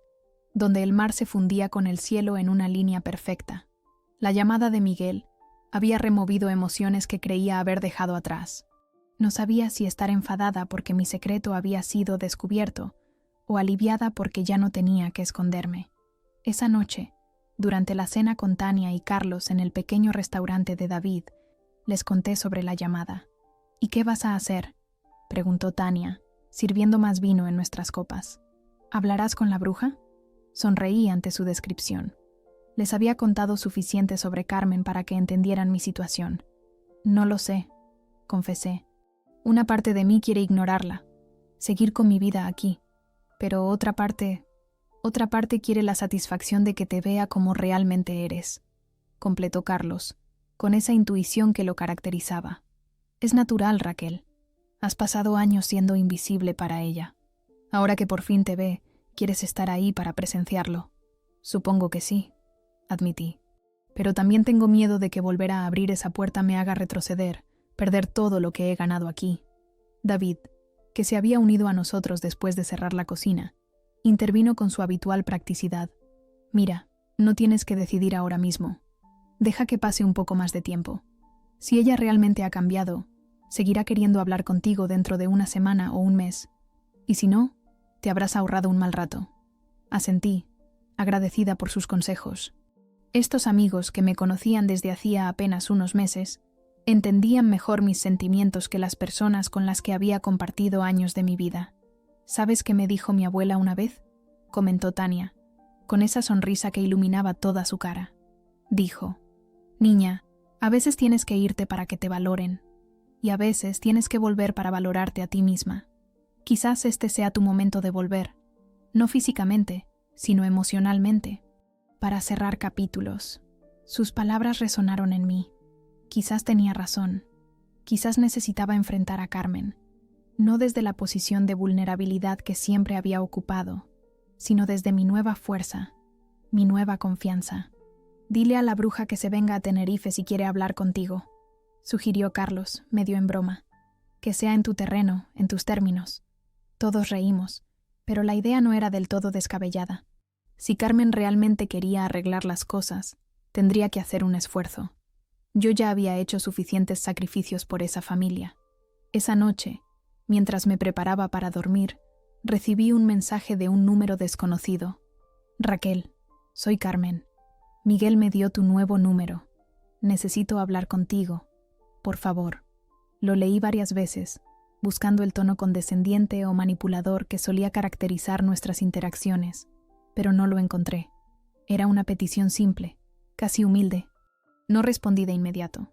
donde el mar se fundía con el cielo en una línea perfecta. La llamada de Miguel había removido emociones que creía haber dejado atrás. No sabía si estar enfadada porque mi secreto había sido descubierto o aliviada porque ya no tenía que esconderme. Esa noche, durante la cena con Tania y Carlos en el pequeño restaurante de David, les conté sobre la llamada. ¿Y qué vas a hacer?, preguntó Tania, sirviendo más vino en nuestras copas. ¿Hablarás con la bruja? Sonreí ante su descripción. Les había contado suficiente sobre Carmen para que entendieran mi situación. No lo sé, confesé. Una parte de mí quiere ignorarla, seguir con mi vida aquí, pero otra parte quiere la satisfacción de que te vea como realmente eres, completó Carlos, con esa intuición que lo caracterizaba. Es natural, Raquel. Has pasado años siendo invisible para ella. Ahora que por fin te ve, quieres estar ahí para presenciarlo. Supongo que sí, admití. Pero también tengo miedo de que volver a abrir esa puerta me haga retroceder, perder todo lo que he ganado aquí. David, que se había unido a nosotros después de cerrar la cocina, intervino con su habitual practicidad. Mira, no tienes que decidir ahora mismo. Deja que pase un poco más de tiempo. Si ella realmente ha cambiado, seguirá queriendo hablar contigo dentro de una semana o un mes. Y si no, te habrás ahorrado un mal rato. Asentí, agradecida por sus consejos. Estos amigos que me conocían desde hacía apenas unos meses, entendían mejor mis sentimientos que las personas con las que había compartido años de mi vida. ¿Sabes qué me dijo mi abuela una vez?, comentó Tania, con esa sonrisa que iluminaba toda su cara. Dijo: niña, a veces tienes que irte para que te valoren, y a veces tienes que volver para valorarte a ti misma. Quizás este sea tu momento de volver, no físicamente, sino emocionalmente, para cerrar capítulos. Sus palabras resonaron en mí. Quizás tenía razón. Quizás necesitaba enfrentar a Carmen, no desde la posición de vulnerabilidad que siempre había ocupado, sino desde mi nueva fuerza, mi nueva confianza. Dile a la bruja que se venga a Tenerife si quiere hablar contigo, sugirió Carlos, medio en broma. Que sea en tu terreno, en tus términos. Todos reímos, pero la idea no era del todo descabellada. Si Carmen realmente quería arreglar las cosas, tendría que hacer un esfuerzo. Yo ya había hecho suficientes sacrificios por esa familia. Esa noche, mientras me preparaba para dormir, recibí un mensaje de un número desconocido. Raquel, soy Carmen. Miguel me dio tu nuevo número. Necesito hablar contigo. Por favor. Lo leí varias veces, buscando el tono condescendiente o manipulador que solía caracterizar nuestras interacciones, pero no lo encontré. Era una petición simple, casi humilde. No respondí de inmediato.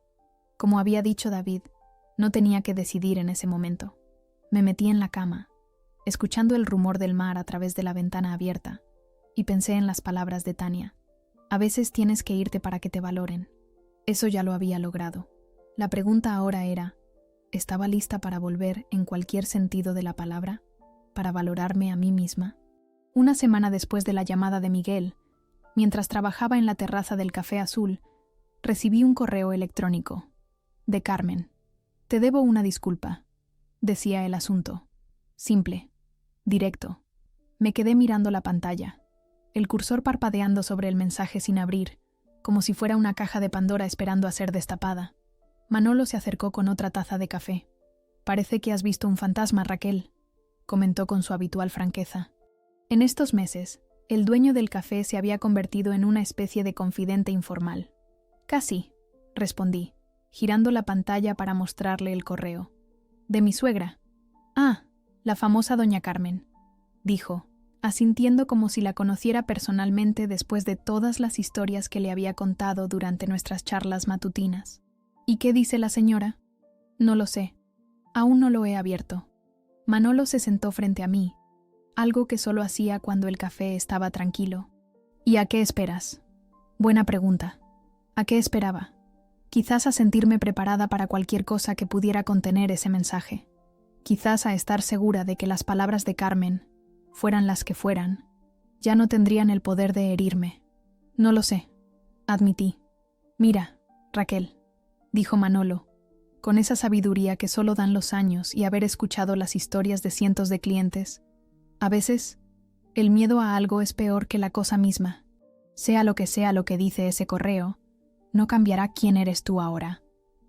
Como había dicho David, no tenía que decidir en ese momento. Me metí en la cama, escuchando el rumor del mar a través de la ventana abierta, y pensé en las palabras de Tania. A veces tienes que irte para que te valoren. Eso ya lo había logrado. La pregunta ahora era, ¿estaba lista para volver en cualquier sentido de la palabra? ¿Para valorarme a mí misma? Una semana después de la llamada de Miguel, mientras trabajaba en la terraza del Café Azul, recibí un correo electrónico. De Carmen. Te debo una disculpa, decía el asunto. Simple. Directo. Me quedé mirando la pantalla, el cursor parpadeando sobre el mensaje sin abrir, como si fuera una caja de Pandora esperando a ser destapada. Manolo se acercó con otra taza de café. Parece que has visto un fantasma, Raquel, comentó con su habitual franqueza. En estos meses, el dueño del café se había convertido en una especie de confidente informal. Casi, respondí, girando la pantalla para mostrarle el correo. De mi suegra. Ah, la famosa doña Carmen, dijo, asintiendo como si la conociera personalmente después de todas las historias que le había contado durante nuestras charlas matutinas. ¿Y qué dice la señora? No lo sé. Aún no lo he abierto. Manolo se sentó frente a mí, algo que solo hacía cuando el café estaba tranquilo. ¿Y a qué esperas? Buena pregunta. ¿A qué esperaba? Quizás a sentirme preparada para cualquier cosa que pudiera contener ese mensaje. Quizás a estar segura de que las palabras de Carmen, fueran las que fueran, ya no tendrían el poder de herirme. No lo sé, admití. Mira, Raquel, dijo Manolo, con esa sabiduría que solo dan los años y haber escuchado las historias de cientos de clientes. A veces, el miedo a algo es peor que la cosa misma. Sea lo que dice ese correo, no cambiará quién eres tú ahora.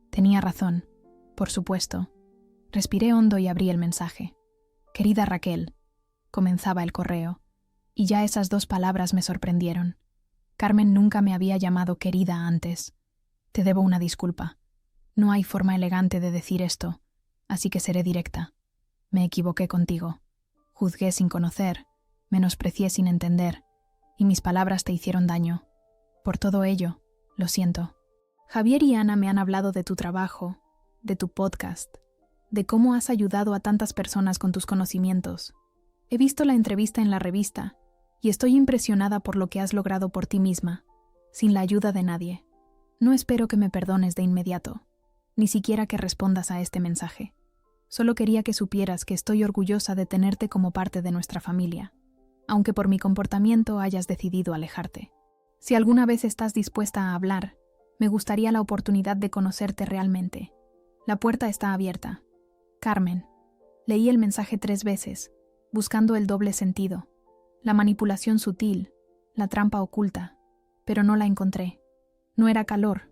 Tenía razón, por supuesto. Respiré hondo y abrí el mensaje. Querida Raquel, comenzaba el correo, y ya esas dos palabras me sorprendieron. Carmen nunca me había llamado querida antes. Te debo una disculpa. No hay forma elegante de decir esto, así que seré directa. Me equivoqué contigo. Juzgué sin conocer, menosprecié sin entender, y mis palabras te hicieron daño. Por todo ello, lo siento. Javier y Ana me han hablado de tu trabajo, de tu podcast, de cómo has ayudado a tantas personas con tus conocimientos. He visto la entrevista en la revista y estoy impresionada por lo que has logrado por ti misma, sin la ayuda de nadie. No espero que me perdones de inmediato, ni siquiera que respondas a este mensaje. Solo quería que supieras que estoy orgullosa de tenerte como parte de nuestra familia, aunque por mi comportamiento hayas decidido alejarte. Si alguna vez estás dispuesta a hablar, me gustaría la oportunidad de conocerte realmente. La puerta está abierta. Carmen. Leí el mensaje 3 veces, buscando el doble sentido, la manipulación sutil, la trampa oculta, pero no la encontré. No era calor,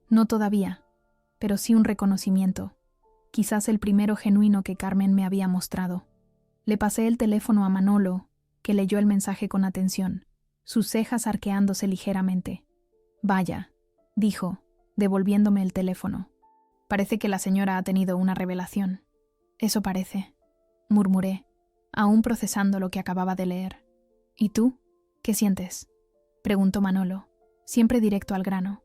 no todavía, pero sí un reconocimiento, quizás el primero genuino que Carmen me había mostrado. Le pasé el teléfono a Manolo, que leyó el mensaje con atención, sus cejas arqueándose ligeramente. Vaya, dijo, devolviéndome el teléfono. Parece que la señora ha tenido una revelación. Eso parece, murmuré, aún procesando lo que acababa de leer. ¿Y tú? ¿Qué sientes?, preguntó Manolo, siempre directo al grano.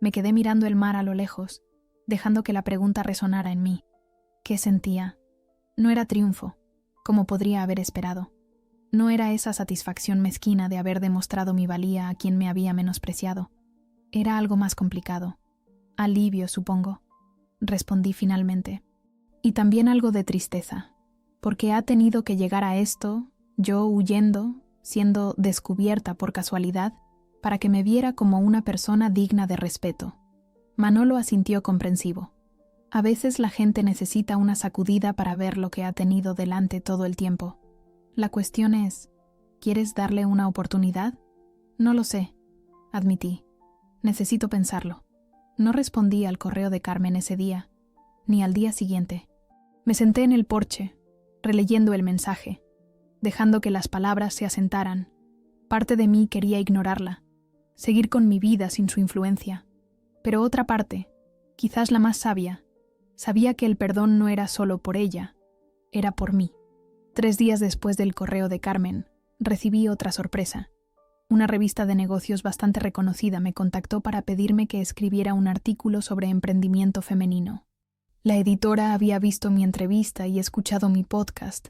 Me quedé mirando el mar a lo lejos, dejando que la pregunta resonara en mí. ¿Qué sentía? No era triunfo, como podría haber esperado. No era esa satisfacción mezquina de haber demostrado mi valía a quien me había menospreciado. Era algo más complicado. Alivio, supongo, respondí finalmente. Y también algo de tristeza, porque ha tenido que llegar a esto, yo huyendo, siendo descubierta por casualidad, para que me viera como una persona digna de respeto. Manolo asintió comprensivo. A veces la gente necesita una sacudida para ver lo que ha tenido delante todo el tiempo. La cuestión es, ¿quieres darle una oportunidad? No lo sé, admití. Necesito pensarlo. No respondí al correo de Carmen ese día, ni al día siguiente. Me senté en el porche, releyendo el mensaje, dejando que las palabras se asentaran. Parte de mí quería ignorarla, seguir con mi vida sin su influencia. Pero otra parte, quizás la más sabia, sabía que el perdón no era solo por ella, era por mí. 3 días después del correo de Carmen, recibí otra sorpresa. Una revista de negocios bastante reconocida me contactó para pedirme que escribiera un artículo sobre emprendimiento femenino. La editora había visto mi entrevista y escuchado mi podcast,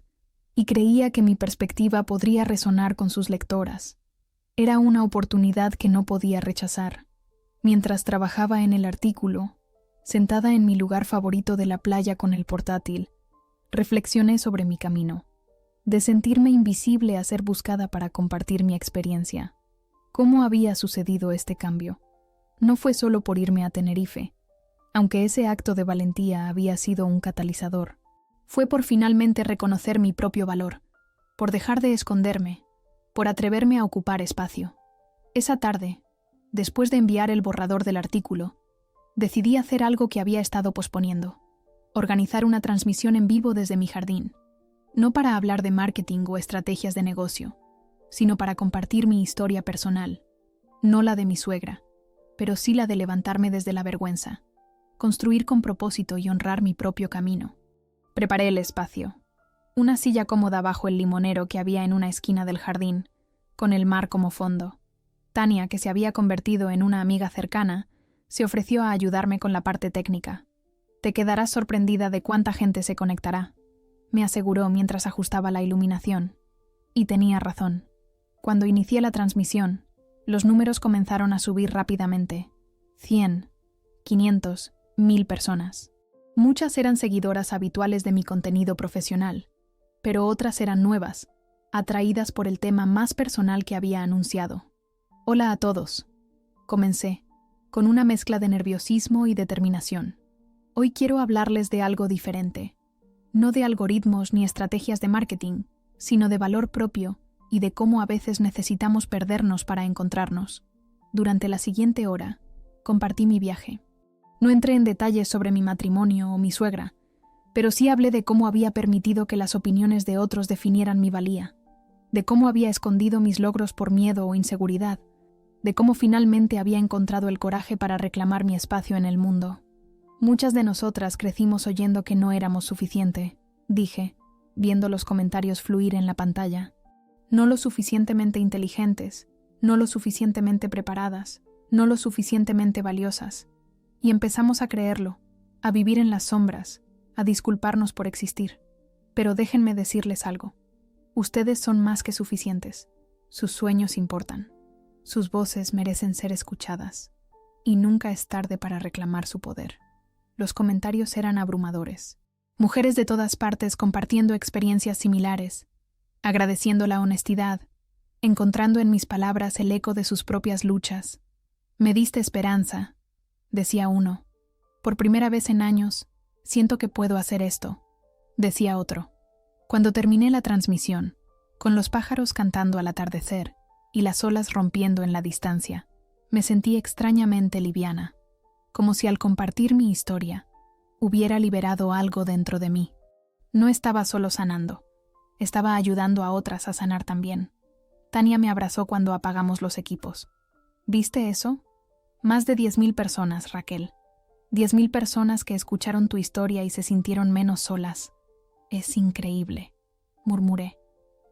y creía que mi perspectiva podría resonar con sus lectoras. Era una oportunidad que no podía rechazar. Mientras trabajaba en el artículo, sentada en mi lugar favorito de la playa con el portátil, reflexioné sobre mi camino, de sentirme invisible a ser buscada para compartir mi experiencia. ¿Cómo había sucedido este cambio? No fue solo por irme a Tenerife, aunque ese acto de valentía había sido un catalizador. Fue por finalmente reconocer mi propio valor, por dejar de esconderme, por atreverme a ocupar espacio. Esa tarde, después de enviar el borrador del artículo, decidí hacer algo que había estado posponiendo: organizar una transmisión en vivo desde mi jardín, no para hablar de marketing o estrategias de negocio, sino para compartir mi historia personal, no la de mi suegra, pero sí la de levantarme desde la vergüenza, construir con propósito y honrar mi propio camino. Preparé el espacio, una silla cómoda bajo el limonero que había en una esquina del jardín, con el mar como fondo. Tania, que se había convertido en una amiga cercana, se ofreció a ayudarme con la parte técnica. «Te quedarás sorprendida de cuánta gente se conectará», me aseguró mientras ajustaba la iluminación. Y tenía razón. Cuando inicié la transmisión, los números comenzaron a subir rápidamente. 100, 500, 1000 personas. Muchas eran seguidoras habituales de mi contenido profesional, pero otras eran nuevas, atraídas por el tema más personal que había anunciado. «Hola a todos», comencé, con una mezcla de nerviosismo y determinación. «Hoy quiero hablarles de algo diferente. No de algoritmos ni estrategias de marketing, sino de valor propio y de cómo a veces necesitamos perdernos para encontrarnos». Durante la siguiente hora, compartí mi viaje. No entré en detalles sobre mi matrimonio o mi suegra, pero sí hablé de cómo había permitido que las opiniones de otros definieran mi valía, de cómo había escondido mis logros por miedo o inseguridad, de cómo finalmente había encontrado el coraje para reclamar mi espacio en el mundo. Muchas de nosotras crecimos oyendo que no éramos suficiente, dije, viendo los comentarios fluir en la pantalla. No lo suficientemente inteligentes, no lo suficientemente preparadas, no lo suficientemente valiosas. Y empezamos a creerlo, a vivir en las sombras, a disculparnos por existir. Pero déjenme decirles algo. Ustedes son más que suficientes. Sus sueños importan. Sus voces merecen ser escuchadas. Y nunca es tarde para reclamar su poder. Los comentarios eran abrumadores. Mujeres de todas partes compartiendo experiencias similares, agradeciendo la honestidad, encontrando en mis palabras el eco de sus propias luchas. «Me diste esperanza», decía uno. «Por primera vez en años, siento que puedo hacer esto», decía otro. Cuando terminé la transmisión, con los pájaros cantando al atardecer y las olas rompiendo en la distancia, me sentí extrañamente liviana, como si al compartir mi historia, hubiera liberado algo dentro de mí. No estaba solo sanando, estaba ayudando a otras a sanar también. Tania me abrazó cuando apagamos los equipos. ¿Viste eso? Más de 10.000 personas, Raquel. 10.000 personas que escucharon tu historia y se sintieron menos solas. Es increíble, murmuré,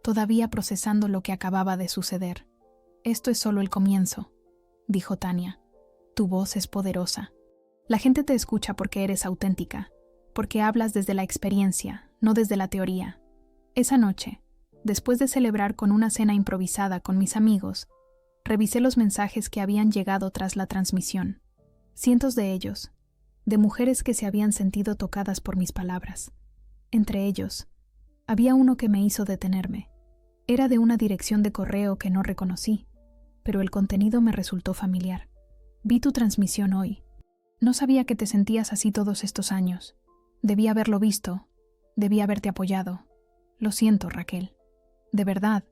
todavía procesando lo que acababa de suceder. Esto es solo el comienzo, dijo Tania. Tu voz es poderosa. La gente te escucha porque eres auténtica, porque hablas desde la experiencia, no desde la teoría. Esa noche, después de celebrar con una cena improvisada con mis amigos, revisé los mensajes que habían llegado tras la transmisión. Cientos de ellos, de mujeres que se habían sentido tocadas por mis palabras. Entre ellos, había uno que me hizo detenerme. Era de una dirección de correo que no reconocí, pero el contenido me resultó familiar. Vi tu transmisión hoy. No sabía que te sentías así todos estos años. Debí haberlo visto, debí haberte apoyado. Lo siento, Raquel. De verdad,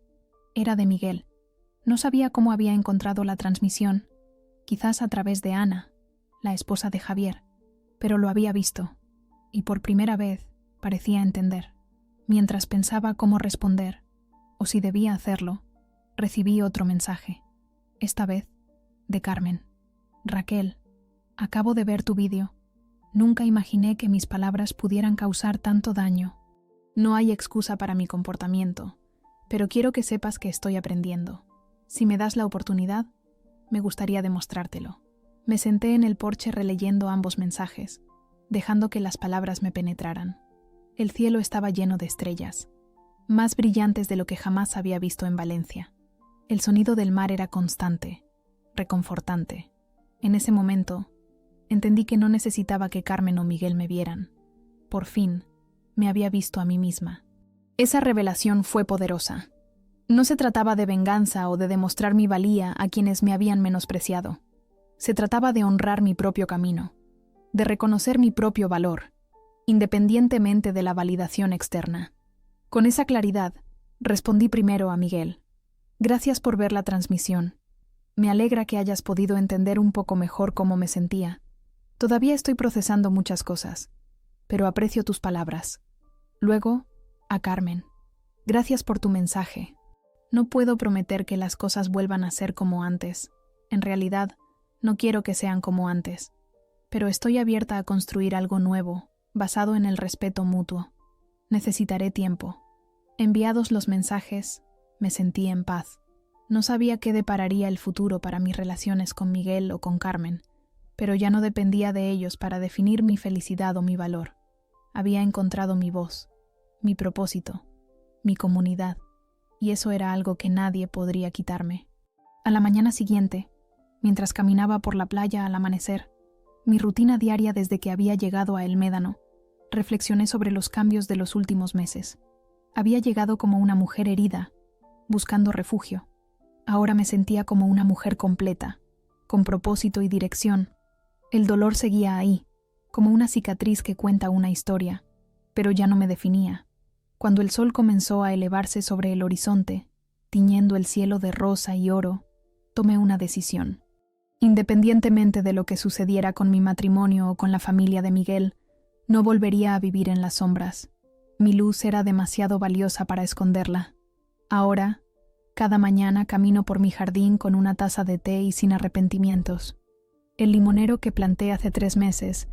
era de Miguel. No sabía cómo había encontrado la transmisión, quizás a través de Ana, la esposa de Javier, pero lo había visto, y por primera vez parecía entender. Mientras pensaba cómo responder, o si debía hacerlo, recibí otro mensaje, esta vez de Carmen. Raquel, acabo de ver tu vídeo. Nunca imaginé que mis palabras pudieran causar tanto daño. No hay excusa para mi comportamiento, pero quiero que sepas que estoy aprendiendo. Si me das la oportunidad, me gustaría demostrártelo. Me senté en el porche releyendo ambos mensajes, dejando que las palabras me penetraran. El cielo estaba lleno de estrellas, más brillantes de lo que jamás había visto en Valencia. El sonido del mar era constante, reconfortante. En ese momento, entendí que no necesitaba que Carmen o Miguel me vieran. Por fin, me había visto a mí misma. Esa revelación fue poderosa. No se trataba de venganza o de demostrar mi valía a quienes me habían menospreciado. Se trataba de honrar mi propio camino, de reconocer mi propio valor, independientemente de la validación externa. Con esa claridad, respondí primero a Miguel. Gracias por ver la transmisión. Me alegra que hayas podido entender un poco mejor cómo me sentía. Todavía estoy procesando muchas cosas, pero aprecio tus palabras. Luego, a Carmen. Gracias por tu mensaje. No puedo prometer que las cosas vuelvan a ser como antes. En realidad, no quiero que sean como antes, pero estoy abierta a construir algo nuevo, basado en el respeto mutuo. Necesitaré tiempo. Enviados los mensajes, me sentí en paz. No sabía qué depararía el futuro para mis relaciones con Miguel o con Carmen, pero ya no dependía de ellos para definir mi felicidad o mi valor. Había encontrado mi voz, mi propósito, mi comunidad, y eso era algo que nadie podría quitarme. A la mañana siguiente, mientras caminaba por la playa al amanecer, mi rutina diaria desde que había llegado a El Médano, reflexioné sobre los cambios de los últimos meses. Había llegado como una mujer herida, buscando refugio. Ahora me sentía como una mujer completa, con propósito y dirección. El dolor seguía ahí, como una cicatriz que cuenta una historia, pero ya no me definía. Cuando el sol comenzó a elevarse sobre el horizonte, tiñendo el cielo de rosa y oro, tomé una decisión. Independientemente de lo que sucediera con mi matrimonio o con la familia de Miguel, no volvería a vivir en las sombras. Mi luz era demasiado valiosa para esconderla. Ahora, cada mañana camino por mi jardín con una taza de té y sin arrepentimientos. El limonero que planté hace 3 meses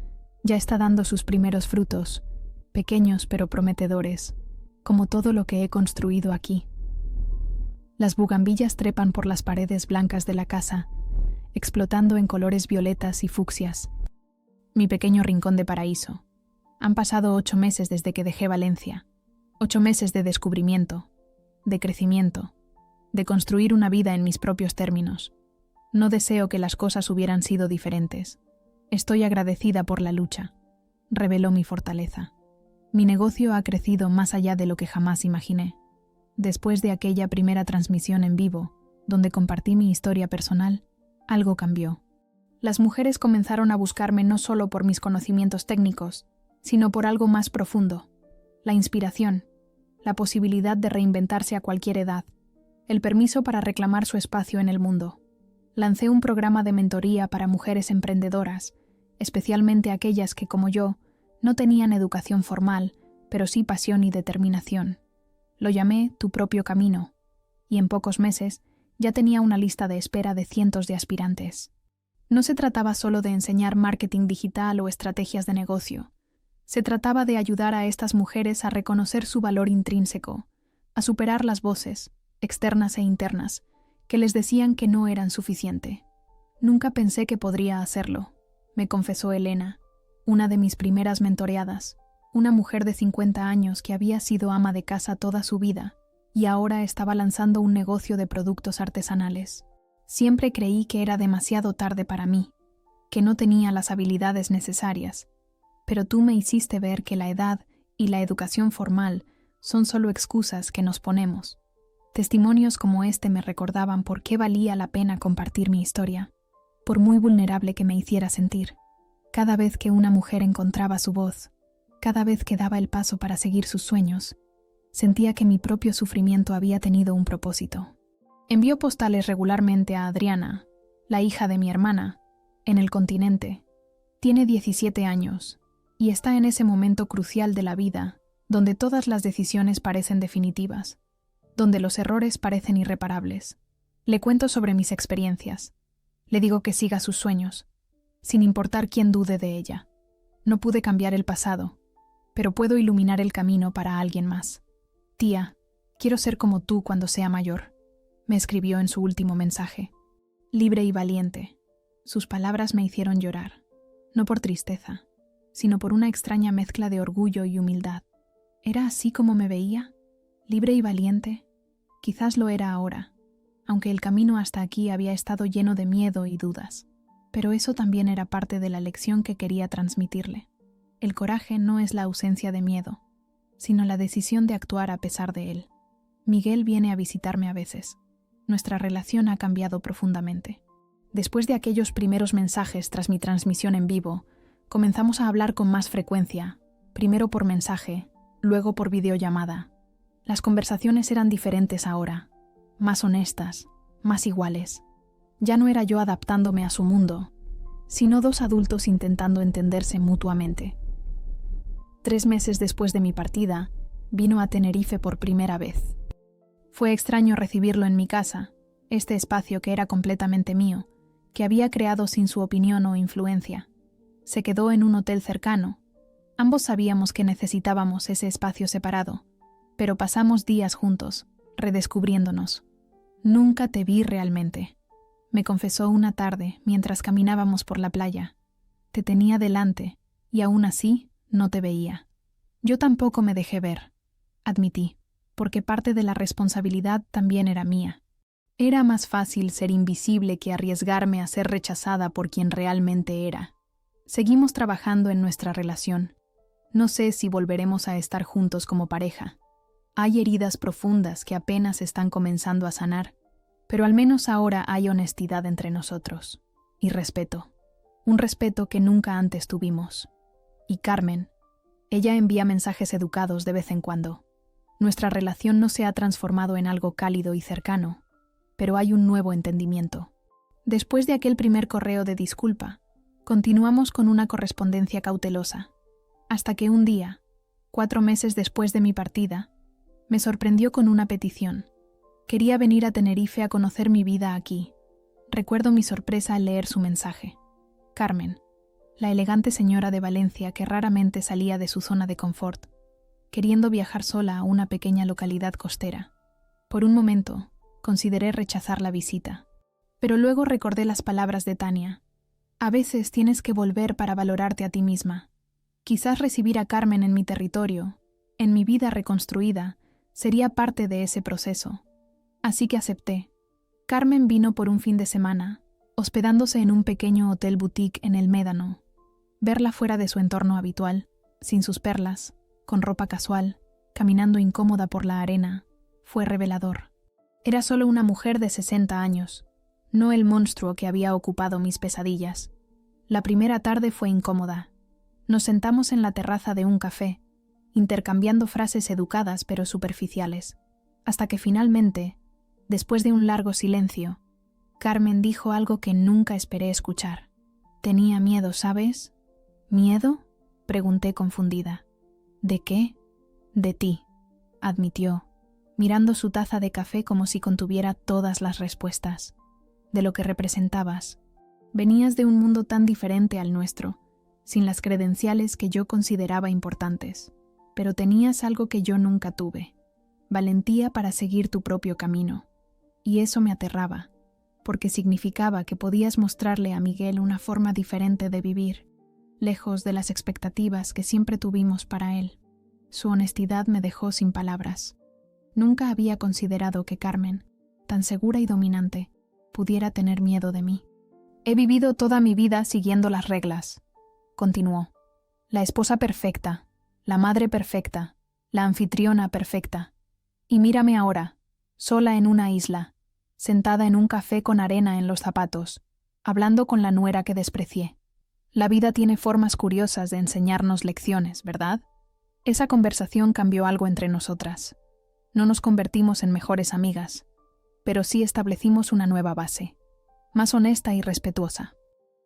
ya está dando sus primeros frutos, pequeños pero prometedores, como todo lo que he construido aquí. Las bugambillas trepan por las paredes blancas de la casa, explotando en colores violetas y fucsias. Mi pequeño rincón de paraíso. Han pasado 8 meses desde que dejé Valencia. 8 meses de descubrimiento, de crecimiento, de construir una vida en mis propios términos. No deseo que las cosas hubieran sido diferentes. Estoy agradecida por la lucha. Reveló mi fortaleza. Mi negocio ha crecido más allá de lo que jamás imaginé. Después de aquella primera transmisión en vivo, donde compartí mi historia personal, algo cambió. Las mujeres comenzaron a buscarme no solo por mis conocimientos técnicos, sino por algo más profundo: la inspiración, la posibilidad de reinventarse a cualquier edad, el permiso para reclamar su espacio en el mundo. Lancé un programa de mentoría para mujeres emprendedoras, especialmente aquellas que, como yo, no tenían educación formal, pero sí pasión y determinación. Lo llamé Tu propio camino, y en pocos meses ya tenía una lista de espera de cientos de aspirantes. No se trataba solo de enseñar marketing digital o estrategias de negocio. Se trataba de ayudar a estas mujeres a reconocer su valor intrínseco, a superar las voces, externas e internas, que les decían que no eran suficiente. Nunca pensé que podría hacerlo, me confesó Elena, una de mis primeras mentoreadas, una mujer de 50 años que había sido ama de casa toda su vida y ahora estaba lanzando un negocio de productos artesanales. Siempre creí que era demasiado tarde para mí, que no tenía las habilidades necesarias, pero tú me hiciste ver que la edad y la educación formal son solo excusas que nos ponemos. Testimonios como este me recordaban por qué valía la pena compartir mi historia, por muy vulnerable que me hiciera sentir. Cada vez que una mujer encontraba su voz, cada vez que daba el paso para seguir sus sueños, sentía que mi propio sufrimiento había tenido un propósito. Envío postales regularmente a Adriana, la hija de mi hermana, en el continente. Tiene 17 años y está en ese momento crucial de la vida, donde todas las decisiones parecen definitivas, donde los errores parecen irreparables. Le cuento sobre mis experiencias. Le digo que siga sus sueños, sin importar quién dude de ella. No pude cambiar el pasado, pero puedo iluminar el camino para alguien más. Tía, quiero ser como tú cuando sea mayor. me escribió en su último mensaje. Libre y valiente. Sus palabras me hicieron llorar, no por tristeza, sino por una extraña mezcla de orgullo y humildad. ¿Era así como me veía? ¿Libre y valiente? Quizás lo era ahora, aunque el camino hasta aquí había estado lleno de miedo y dudas. Pero eso también era parte de la lección que quería transmitirle. El coraje no es la ausencia de miedo, sino la decisión de actuar a pesar de él. Miguel viene a visitarme a veces. Nuestra relación ha cambiado profundamente. Después de aquellos primeros mensajes tras mi transmisión en vivo, comenzamos a hablar con más frecuencia, primero por mensaje, luego por videollamada. Las conversaciones eran diferentes ahora, más honestas, más iguales. Ya no era yo adaptándome a su mundo, sino dos adultos intentando entenderse mutuamente. 3 meses después de mi partida, vino a Tenerife por primera vez. Fue extraño recibirlo en mi casa, este espacio que era completamente mío, que había creado sin su opinión o influencia. Se quedó en un hotel cercano. Ambos sabíamos que necesitábamos ese espacio separado, pero pasamos días juntos, redescubriéndonos. Nunca te vi realmente, me confesó una tarde mientras caminábamos por la playa. Te tenía delante, y aún así no te veía. Yo tampoco me dejé ver, admití, porque parte de la responsabilidad también era mía. Era más fácil ser invisible que arriesgarme a ser rechazada por quien realmente era. Seguimos trabajando en nuestra relación. No sé si volveremos a estar juntos como pareja. Hay heridas profundas que apenas están comenzando a sanar, pero al menos ahora hay honestidad entre nosotros. Y respeto. Un respeto que nunca antes tuvimos. Y Carmen, ella envía mensajes educados de vez en cuando. Nuestra relación no se ha transformado en algo cálido y cercano, pero hay un nuevo entendimiento. Después de aquel primer correo de disculpa, continuamos con una correspondencia cautelosa, hasta que un día, 4 meses después de mi partida, me sorprendió con una petición. Quería venir a Tenerife a conocer mi vida aquí. Recuerdo mi sorpresa al leer su mensaje. Carmen, la elegante señora de Valencia que raramente salía de su zona de confort, queriendo viajar sola a una pequeña localidad costera. Por un momento, consideré rechazar la visita, pero luego recordé las palabras de Tania. A veces tienes que volver para valorarte a ti misma. Quizás recibir a Carmen en mi territorio, en mi vida reconstruida, sería parte de ese proceso. Así que acepté. Carmen vino por un fin de semana, hospedándose en un pequeño hotel boutique en el Médano. Verla fuera de su entorno habitual, sin sus perlas, con ropa casual, caminando incómoda por la arena, fue revelador. Era solo una mujer de 60 años, no el monstruo que había ocupado mis pesadillas. La primera tarde fue incómoda. Nos sentamos en la terraza de un café, intercambiando frases educadas pero superficiales, hasta que finalmente, después de un largo silencio, Carmen dijo algo que nunca esperé escuchar. Tenía miedo, ¿sabes? ¿Miedo?, pregunté confundida. ¿De qué? De ti, admitió, mirando su taza de café como si contuviera todas las respuestas. De lo que representabas. Venías de un mundo tan diferente al nuestro, sin las credenciales que yo consideraba importantes, pero tenías algo que yo nunca tuve, valentía para seguir tu propio camino. Y eso me aterraba, porque significaba que podías mostrarle a Miguel una forma diferente de vivir, lejos de las expectativas que siempre tuvimos para él. Su honestidad me dejó sin palabras. Nunca había considerado que Carmen, tan segura y dominante, pudiera tener miedo de mí. He vivido toda mi vida siguiendo las reglas, continuó. La esposa perfecta, la madre perfecta, la anfitriona perfecta. Y mírame ahora, sola en una isla, sentada en un café con arena en los zapatos, hablando con la nuera que desprecié. La vida tiene formas curiosas de enseñarnos lecciones, ¿verdad? Esa conversación cambió algo entre nosotras. No nos convertimos en mejores amigas, pero sí establecimos una nueva base, más honesta y respetuosa.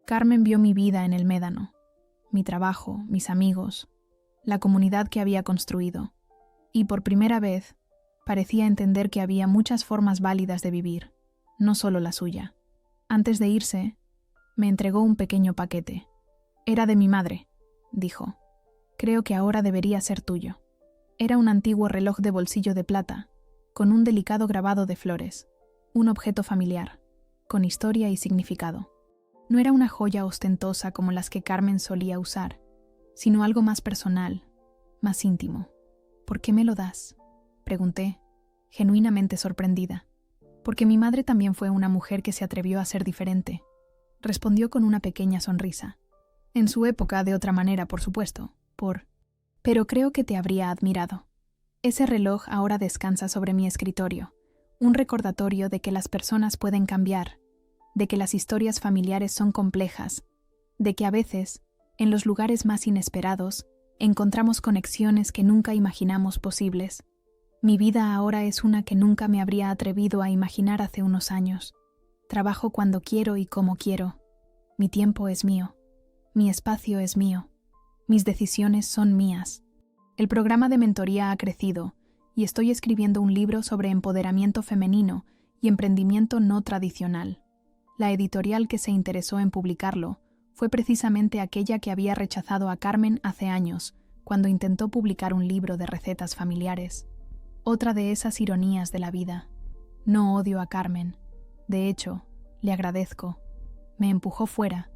Carmen vio mi vida en el Médano, mi trabajo, mis amigos, la comunidad que había construido, y por primera vez parecía entender que había muchas formas válidas de vivir, no solo la suya. Antes de irse, me entregó un pequeño paquete. Era de mi madre, dijo. Creo que ahora debería ser tuyo. Era un antiguo reloj de bolsillo de plata, con un delicado grabado de flores. un objeto familiar, con historia y significado. No era una joya ostentosa como las que Carmen solía usar, sino algo más personal, más íntimo. ¿Por qué me lo das?, pregunté, genuinamente sorprendida. Porque mi madre también fue una mujer que se atrevió a ser diferente, respondió con una pequeña sonrisa. En su época, de otra manera, por supuesto, pero creo que te habría admirado. Ese reloj ahora descansa sobre mi escritorio, un recordatorio de que las personas pueden cambiar, de que las historias familiares son complejas, de que a veces, en los lugares más inesperados, encontramos conexiones que nunca imaginamos posibles. Mi vida ahora es una que nunca me habría atrevido a imaginar hace unos años. Trabajo cuando quiero y como quiero. Mi tiempo es mío. Mi espacio es mío. Mis decisiones son mías. El programa de mentoría ha crecido y estoy escribiendo un libro sobre empoderamiento femenino y emprendimiento no tradicional. La editorial que se interesó en publicarlo fue precisamente aquella que había rechazado a Carmen hace años, cuando intentó publicar un libro de recetas familiares. Otra de esas ironías de la vida. No odio a Carmen. De hecho, le agradezco. Me empujó fuera,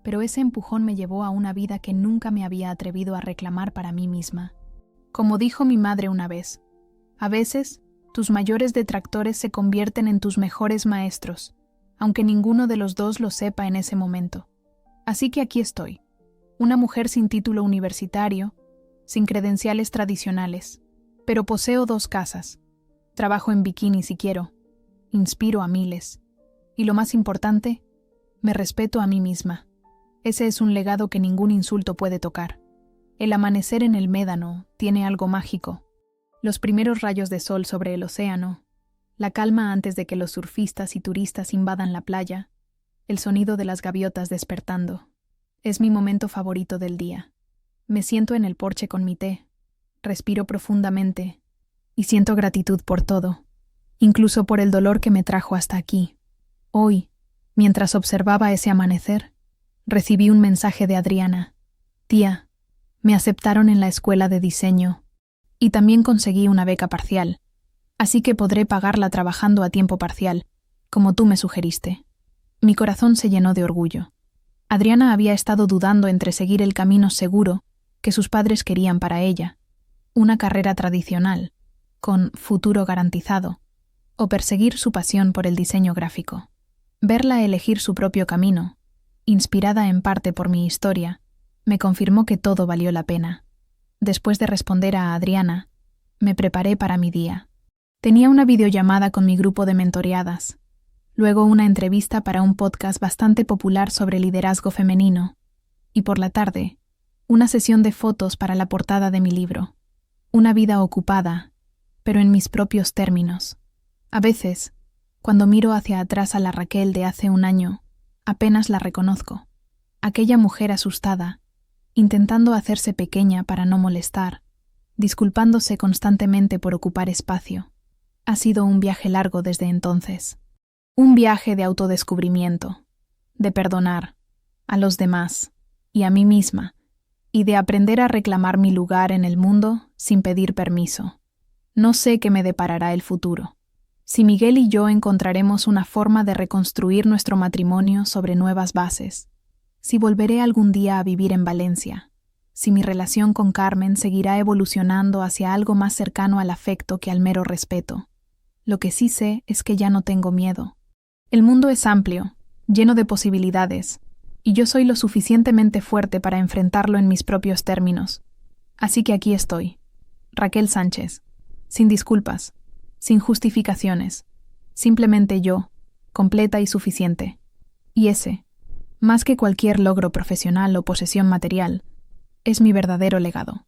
pero ese empujón me llevó a una vida que nunca me había atrevido a reclamar para mí misma. Como dijo mi madre una vez, a veces, tus mayores detractores se convierten en tus mejores maestros, aunque ninguno de los dos lo sepa en ese momento. Así que aquí estoy, una mujer sin título universitario, sin credenciales tradicionales, pero poseo 2 casas, trabajo en bikini si quiero, inspiro a miles, y lo más importante, me respeto a mí misma. Ese es un legado que ningún insulto puede tocar. El amanecer en el médano tiene algo mágico. Los primeros rayos de sol sobre el océano, la calma antes de que los surfistas y turistas invadan la playa, el sonido de las gaviotas despertando. Es mi momento favorito del día. Me siento en el porche con mi té, respiro profundamente y siento gratitud por todo, incluso por el dolor que me trajo hasta aquí. Hoy, mientras observaba ese amanecer, recibí un mensaje de Adriana. Tía, me aceptaron en la escuela de diseño y también conseguí una beca parcial, así que podré pagarla trabajando a tiempo parcial, como tú me sugeriste. Mi corazón se llenó de orgullo. Adriana había estado dudando entre seguir el camino seguro que sus padres querían para ella, una carrera tradicional, con futuro garantizado, o perseguir su pasión por el diseño gráfico. Verla elegir su propio camino, inspirada en parte por mi historia, me confirmó que todo valió la pena. Después de responder a Adriana, me preparé para mi día. Tenía una videollamada con mi grupo de mentoreadas, luego una entrevista para un podcast bastante popular sobre liderazgo femenino, y por la tarde, una sesión de fotos para la portada de mi libro. Una vida ocupada, pero en mis propios términos. A veces, cuando miro hacia atrás a la Raquel de hace un año, apenas la reconozco. Aquella mujer asustada, intentando hacerse pequeña para no molestar, disculpándose constantemente por ocupar espacio. Ha sido un viaje largo desde entonces. Un viaje de autodescubrimiento, de perdonar a los demás y a mí misma, y de aprender a reclamar mi lugar en el mundo sin pedir permiso. No sé qué me deparará el futuro. Si Miguel y yo encontraremos una forma de reconstruir nuestro matrimonio sobre nuevas bases. Si volveré algún día a vivir en Valencia. Si mi relación con Carmen seguirá evolucionando hacia algo más cercano al afecto que al mero respeto. Lo que sí sé es que ya no tengo miedo. El mundo es amplio, lleno de posibilidades, y yo soy lo suficientemente fuerte para enfrentarlo en mis propios términos. Así que aquí estoy, Raquel Sánchez, sin disculpas, sin justificaciones, simplemente yo, completa y suficiente. Y ese, más que cualquier logro profesional o posesión material, es mi verdadero legado.